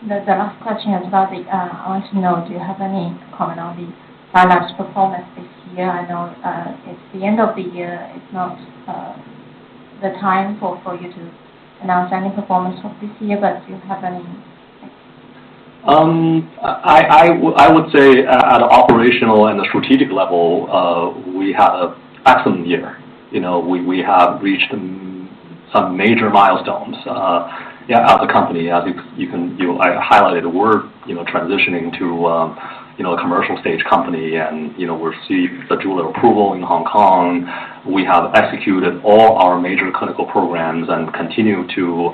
The last question is about I want to know, do you have any comment on the Xylem's performance this year? I know it's the end of the year. It's not the time for you to announce any performance of this year, but do you have any? I would say at an operational and a strategic level, we had an excellent year. We have reached some major milestones. As a company, as I highlighted, we're transitioning to a commercial stage company, and, we received the dual approval in Hong Kong. We have executed all our major clinical programs and continue to,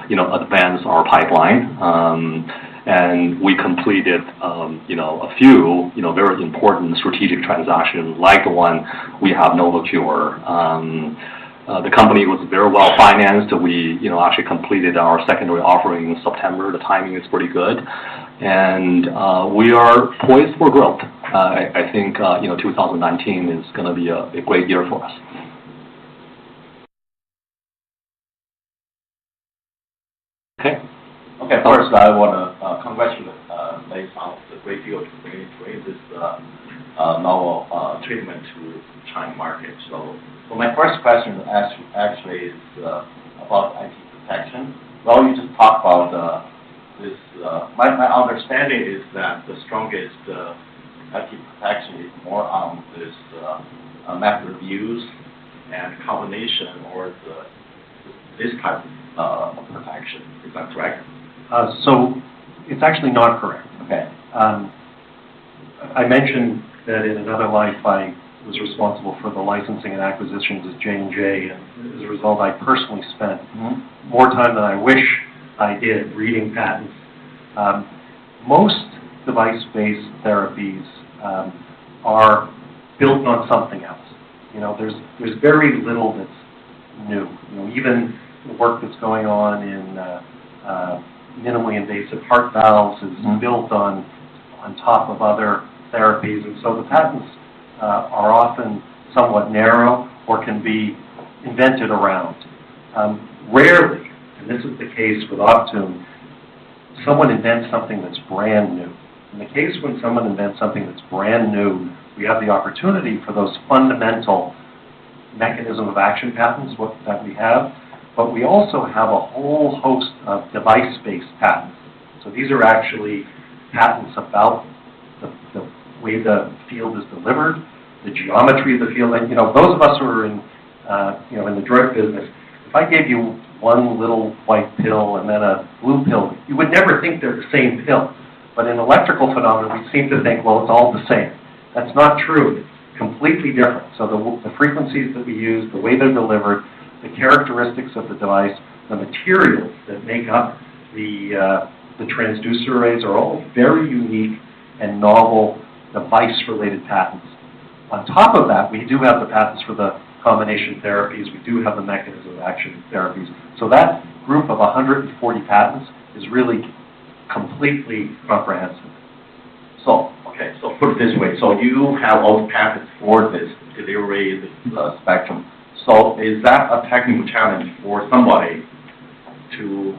advance our pipeline. And we completed, a few, very important strategic transactions, like the one we have Novocure. The company was very well financed. We, actually completed our secondary offering in September. The timing is pretty good, and we are poised for growth. I think 2019 is going to be a great year for us. Okay. Okay. First, I want to congratulate Lei on the great deal to bring this novel treatment to China market. So my first question actually is about IP protection. Well, you just talked about this. My understanding is that the strongest IP protection is more on this method of use and combination, or this type of protection. Is that correct? So it's actually not correct. Okay. I mentioned that in another life I was responsible for the licensing and acquisitions at J&J, and as a result I personally spent more time than I wish I did reading patents. Most device-based therapies are built on something else. There's very little that's new. Even the work that's going on in minimally invasive heart valves is built on top of other therapies, and so the patents are often somewhat narrow or can be invented around. Rarely, and this is the case with Optune, someone invents something that's brand new. In the case when someone invents something that's brand new, we have the opportunity for those fundamental mechanism of action patents that we have, but we also have a whole host of device-based patents. So these are actually patents about the way the field is delivered, the geometry of the field. And, those of us who are in the drug business, if I gave you one little white pill and then a blue pill, you would never think they're the same pill. But in electrical phenomena, we seem to think, well, it's all the same. That's not true. It's completely different. So the frequencies that we use, the way they're delivered, the characteristics of the device, the materials that make up the transducer arrays are all very unique and novel device-related patents. On top of that, we do have the patents for the combination therapies. We do have the mechanism of action therapies. So that group of 140 patents is really completely comprehensive. So, okay, so put it this way. So you have all the patents for this delivery, the spectrum. So is that a technical challenge for somebody to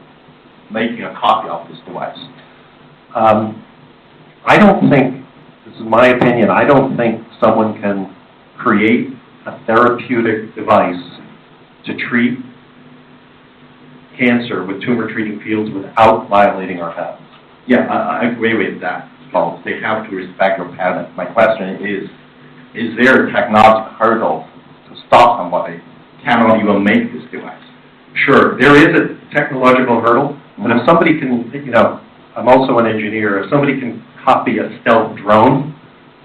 making a copy of this device? I don't think, this is my opinion, I don't think someone can create a therapeutic device to treat cancer with tumor treating fields without violating our patents. Yeah, I agree with that. So they have to respect your patent. My question is there a technological hurdle to stop somebody cannot even make this device? Sure, there is a technological hurdle, but if somebody can, I'm also an engineer, if somebody can copy a stealth drone,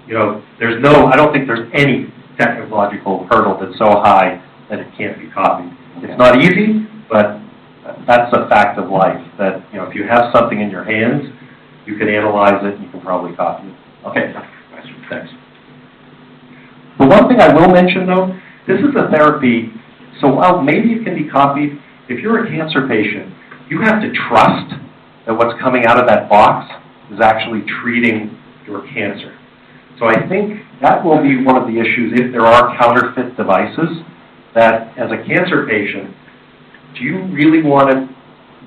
I don't think there's any technological hurdle that's so high that it can't be copied. It's not easy, but that's a fact of life, that, if you have something in your hands, you can analyze it and you can probably copy it. Okay, thanks. The one thing I will mention, though, this is a therapy, so while maybe it can be copied, if you're a cancer patient, you have to trust that what's coming out of that box is actually treating your cancer. So I think that will be one of the issues if there are counterfeit devices, that as a cancer patient, do you really want to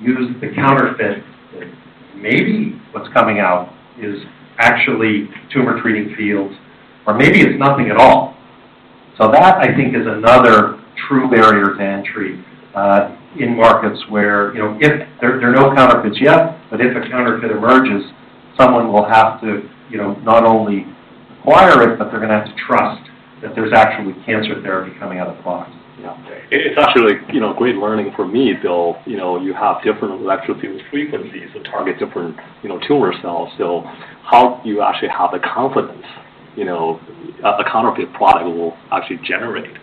use the counterfeit that maybe what's coming out is actually tumor treating fields, or maybe it's nothing at all? So that, I think, is another true barrier to entry in markets where, if there are no counterfeits yet, but if a counterfeit emerges, someone will have to, not only acquire it, but they're going to have to trust that there's actually cancer therapy coming out of the box. Yeah, it's actually great learning for me, Bill. You have different electric field frequencies that target different tumor cells. So how you actually have the confidence a counterfeit product will actually generate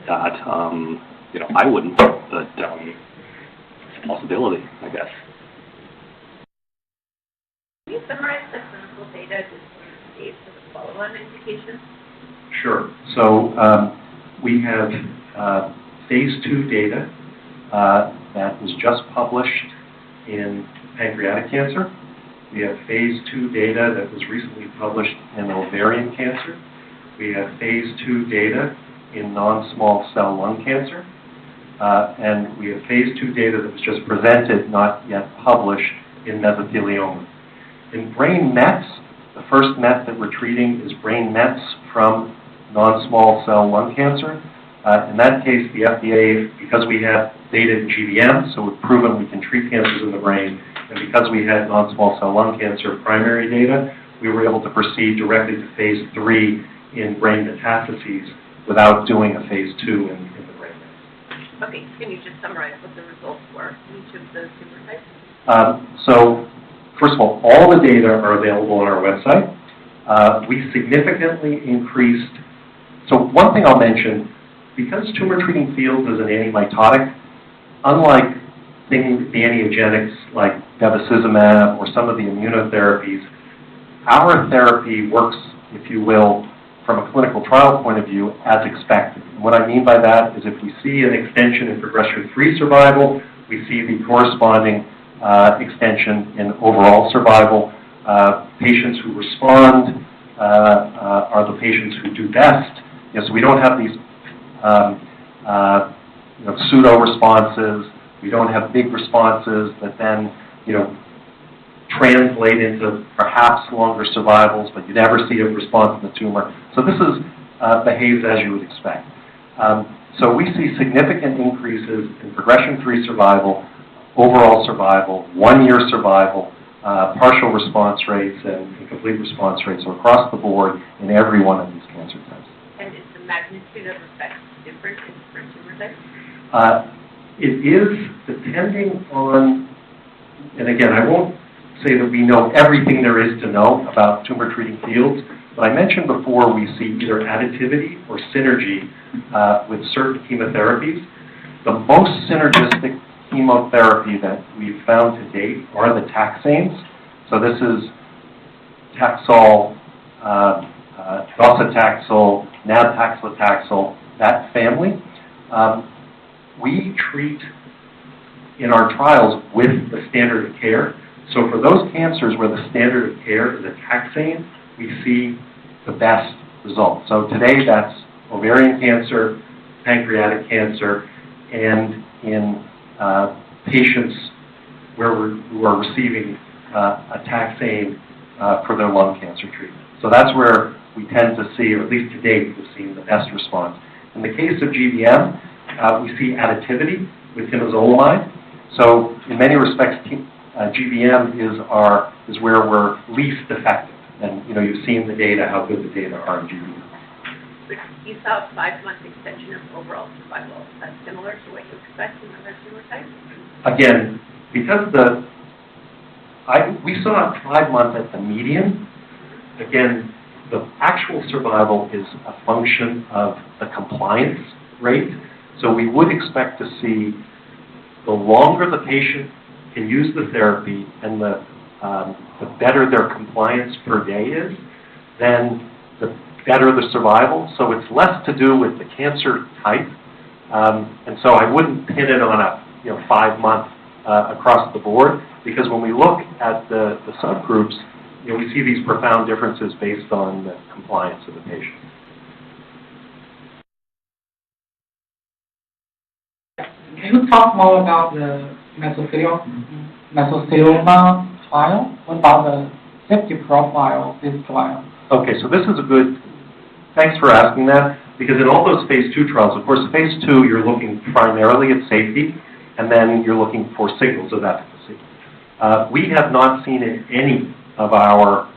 that? I wouldn't, but it's a possibility, I guess. Can you summarize the clinical data just stage for the follow-on indications? Sure. So we have phase 2 data that was just published in pancreatic cancer. We have phase 2 data that was recently published in ovarian cancer. We have phase 2 data in non-small cell lung cancer. And we have phase 2 data that was just presented, not yet published, in mesothelioma. In brain mets, the first met that we're treating is brain mets from non-small cell lung cancer. In that case, the FDA, because we have data in GBM, so we've proven we can treat cancers in the brain, and because we had non-small cell lung cancer primary data, we were able to proceed directly to phase 3 in brain metastases without doing a phase 2 in the brain. Okay, can you just summarize what the results were in each of those tumor types? So, first of all the data are available on our website. We significantly increased, so one thing I'll mention, because Tumor Treating Fields is an antimitotic, unlike the antiogenics like bevacizumab or some of the immunotherapies, our therapy works, if you will, from a clinical trial point of view, as expected. And what I mean by that is if we see an extension in progression-free survival, we see the corresponding extension in overall survival. Patients who respond are the patients who do best. So we don't have these pseudo responses. We don't have big responses that then translate into perhaps longer survivals, but you never see a response in the tumor. So this is behaves as you would expect. So we see significant increases in progression-free survival, overall survival, 1-year survival, partial response rates, and complete response rates. So across the board in every one of these cancer types. And is the magnitude of effect different in different tumor types? It is depending on, and again, I won't say that we know everything there is to know about Tumor Treating Fields, but I mentioned before we see either additivity or synergy with certain chemotherapies. The most synergistic chemotherapy that we've found to date are the taxanes. So this is Taxol, docetaxel, nab-paclitaxel, that family. We treat in our trials with the standard of care. So for those cancers where the standard of care is a taxane, we see the best results. So today that's ovarian cancer, pancreatic cancer, and in patients who are receiving a taxane for their lung cancer treatment. So that's where we tend to see, or at least to date, we've seen the best response. In the case of GBM, we see additivity with temozolomide. So in many respects, GBM is where we're least effective. And you've seen the data, how good the data are in GBM. But you saw a 5-month extension of overall survival. Is that similar to what you expect in other tumor types? Again, because we saw 5 months at the median. Again, the actual survival is a function of the compliance rate. So we would expect to see the longer the patient can use the therapy and the better their compliance per day is, then the better the survival. So it's less to do with the cancer type. And so I wouldn't pin it on a 5-month across the board, because when we look at the subgroups, we see these profound differences based on the compliance of the patient. Can you talk more about the mesothelioma trial? What about the safety profile of this trial? Okay, so this is a good, thanks for asking that, because in all those phase 2 trials, of course, phase 2, you're looking primarily at safety, and then you're looking for signals of efficacy. We have not seen in any of our,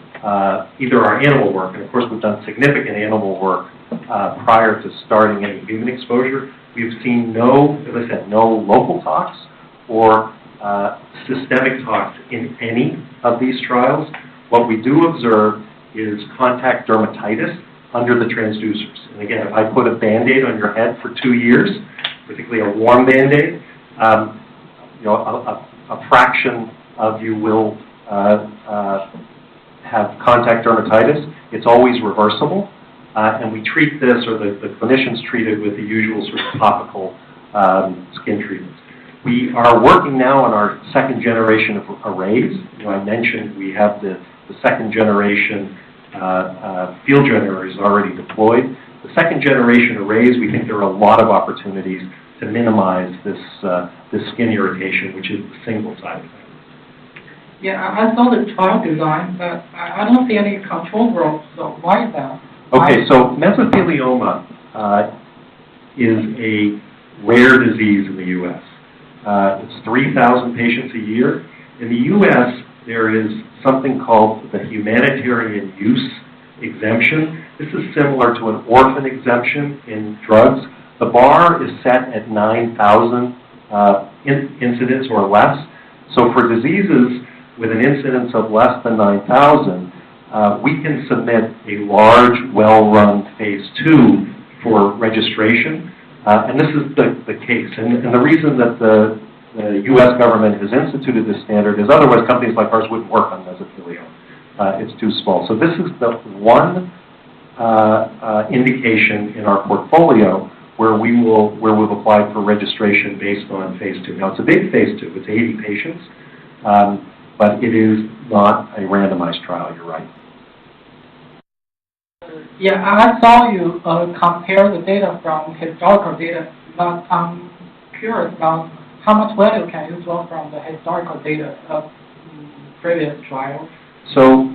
either our animal work, and of course we've done significant animal work prior to starting any human exposure. We've seen no, as I said, no local tox or systemic tox in any of these trials. What we do observe is contact dermatitis under the transducers. And again, if I put a Band-Aid on your head for 2 years, particularly a warm Band-Aid, a fraction of you will have contact dermatitis. It's always reversible. And we treat this, or the clinicians treat it with the usual sort of topical skin treatments. We are working now on our second generation of arrays. I mentioned we have the second generation field generators already deployed. The second generation arrays, we think there are a lot of opportunities to minimize this skin irritation, which is the single side effect. Yeah, I saw the trial design, but I don't see any control group, so why is that? Okay, so mesothelioma is a rare disease in the U.S. It's 3,000 patients a year. In the U.S., there is something called the humanitarian use exemption. This is similar to an orphan exemption in drugs. The bar is set at 9,000 incidents or less. So for diseases with an incidence of less than 9,000, we can submit a large, well-run phase 2 for registration. And this is the case. And the reason that the U.S. government has instituted this standard is otherwise companies like ours wouldn't work on mesothelioma. It's too small. So this is the one indication in our portfolio where we've applied for registration based on phase 2. Now, it's a big phase 2. It's 80 patients. But it is not a randomized trial, you're right. Yeah, I saw you compare the data from historical data, but I'm curious about how much value can you draw from the historical data of previous trials? So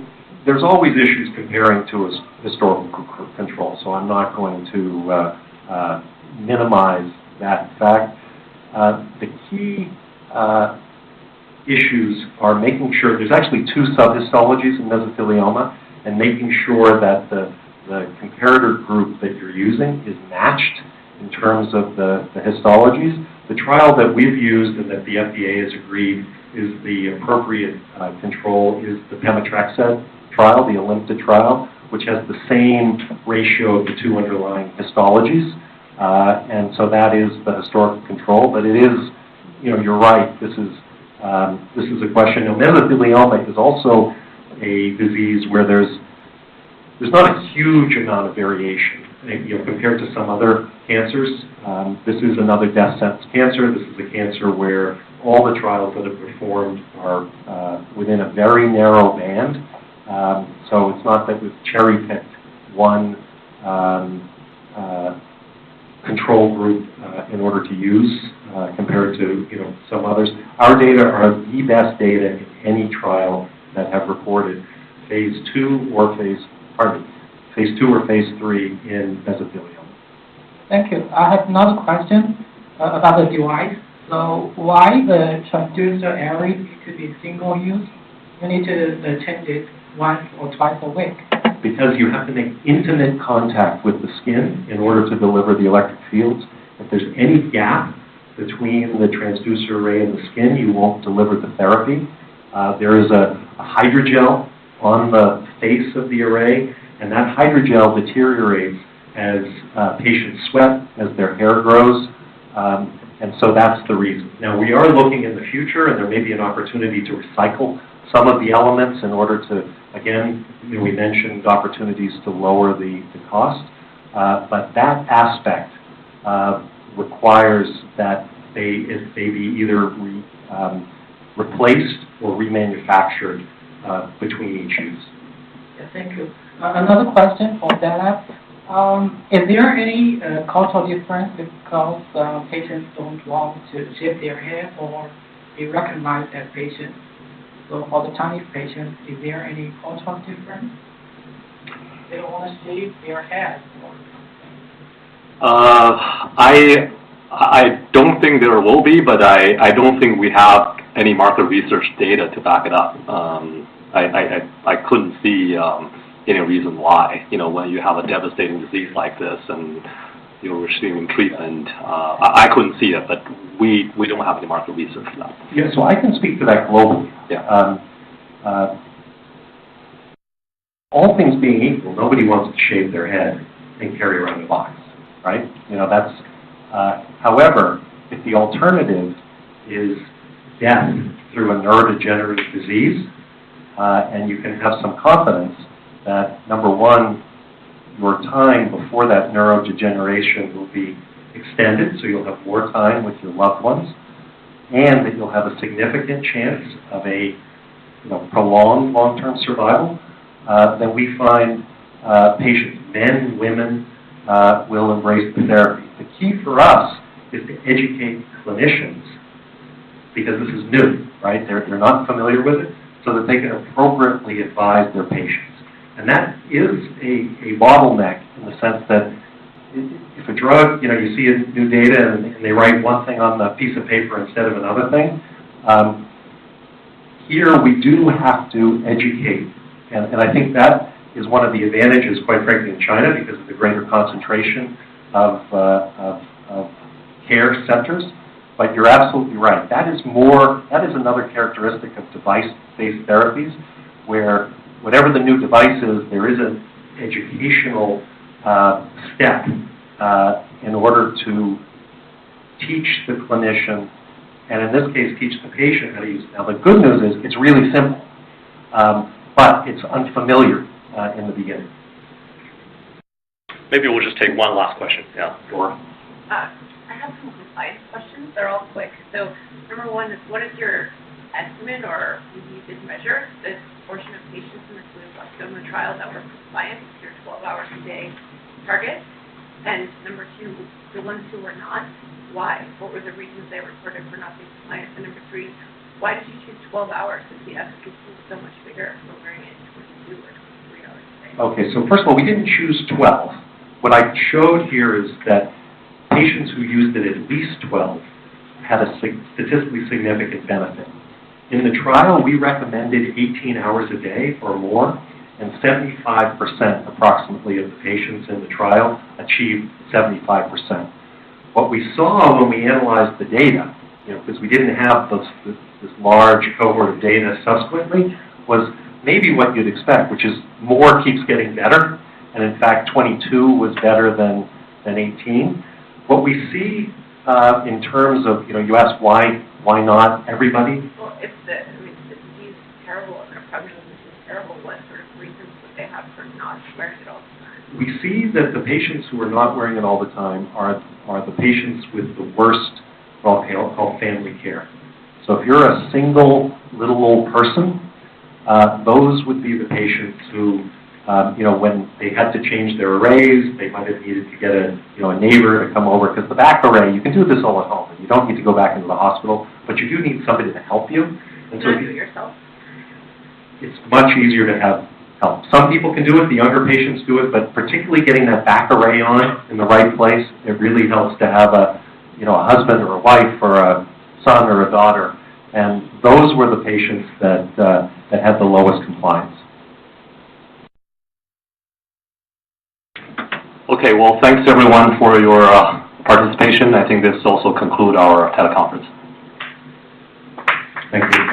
there's always issues comparing to a historical control, so I'm not going to minimize that fact. The key issues are making sure there's actually 2 subhistologies in mesothelioma, and making sure that the comparator group that you're using is matched in terms of the histologies. The trial that we've used and that the FDA has agreed is the appropriate control is the pemetrexed trial, the Olympta trial, which has the same ratio of the 2 underlying histologies. And so that is the historical control. But it is, you're right, this is a question. Now, mesothelioma is also a disease where there's not a huge amount of variation, compared to some other cancers. This is another death sentence cancer. This is a cancer where all the trials that are performed are within a very narrow band. So it's not that we've cherry-picked one control group in order to use compared to some others. Our data are the best data in any trial that have reported phase 2 or phase 2 or phase 3 in mesothelioma. Thank you. I have another question about the device. So why the transducer array need to be single use? You need to change it once or twice a week. Because you have to make intimate contact with the skin in order to deliver the electric fields. If there's any gap between the transducer array and the skin, you won't deliver the therapy. There is a hydrogel on the face of the array, and that hydrogel deteriorates as patients sweat, as their hair grows, and so that's the reason. Now, we are looking in the future, and there may be an opportunity to recycle some of the elements in order to, again, we mentioned opportunities to lower the cost, but that aspect requires that they be either replaced or remanufactured between each use. Yeah, thank you. Another question for Dana. Is there any cultural difference because patients don't want to shave their hair or be recognized as patients? So for the Chinese patients, is there any cultural difference? They don't want to shave their hair or something? I don't think there will be, but I don't think we have any market research data to back it up. I couldn't see any reason why. When you have a devastating disease like this and you're receiving treatment, I couldn't see it, but we don't have any market research for that. Yeah, so I can speak to that globally. Yeah. All things being equal, nobody wants to shave their head and carry around a box, right? That's. However, if the alternative is death through a neurodegenerative disease, and you can have some confidence that, number one, your time before that neurodegeneration will be extended, so you'll have more time with your loved ones, and that you'll have a significant chance of a prolonged long-term survival, then we find patients, men, women, will embrace the therapy. The key for us is to educate clinicians, because this is new, right? They're not familiar with it, so that they can appropriately advise their patients. And that is a bottleneck in the sense that if a drug, you see a new data and they write one thing on the piece of paper instead of another thing, here we do have to educate. And I think that is one of the advantages, quite frankly, in China, because of the greater concentration of care centers. But you're absolutely right. That is another characteristic of device-based therapies, where whatever the new device is, there is an educational step in order to teach the clinician, and in this case, teach the patient how to use it. Now, the good news is it's really simple, but it's unfamiliar in the beginning. Maybe we'll just take one last question. Yeah, Laura. I have some compliance questions. They're all quick. So, number one is, what is your estimate, or maybe you did measure the portion of patients in the glioblastoma trial that were compliant with your 12 hours a day target? And number two, the ones who were not, why? What were the reasons they reported for not being compliant? And number three, why did you choose 12 hours if the efficacy is so much bigger for wearing it 22 or 23 hours a day? Okay, so first of all, we didn't choose 12. What I showed here is that patients who used it at least 12 had a statistically significant benefit. In the trial, we recommended 18 hours a day or more, and 75% approximately of the patients in the trial achieved 75%. What we saw when we analyzed the data, because we didn't have this large cohort of data subsequently, was maybe what you'd expect, which is more keeps getting better, and in fact 22 was better than 18. What we see in terms of, you asked why not everybody? Well, if the disease is terrible and their prognosis is terrible, what sort of reasons would they have for not wearing it all the time? We see that the patients who are not wearing it all the time are the patients with the worst, what I'll call family care. So if you're a single little old person, those would be the patients who, when they had to change their arrays, they might have needed to get a neighbor to come over, because the back array, you can do this all at home. You don't need to go back into the hospital, but you do need somebody to help you. And so you do it yourself? It's much easier to have help. Some people can do it, the younger patients do it, but particularly getting that back array on in the right place, it really helps to have a husband or a wife or a son or a daughter. And those were the patients that had the lowest compliance. Okay, well, thanks everyone for your participation. I think this also concludes our teleconference. Thank you.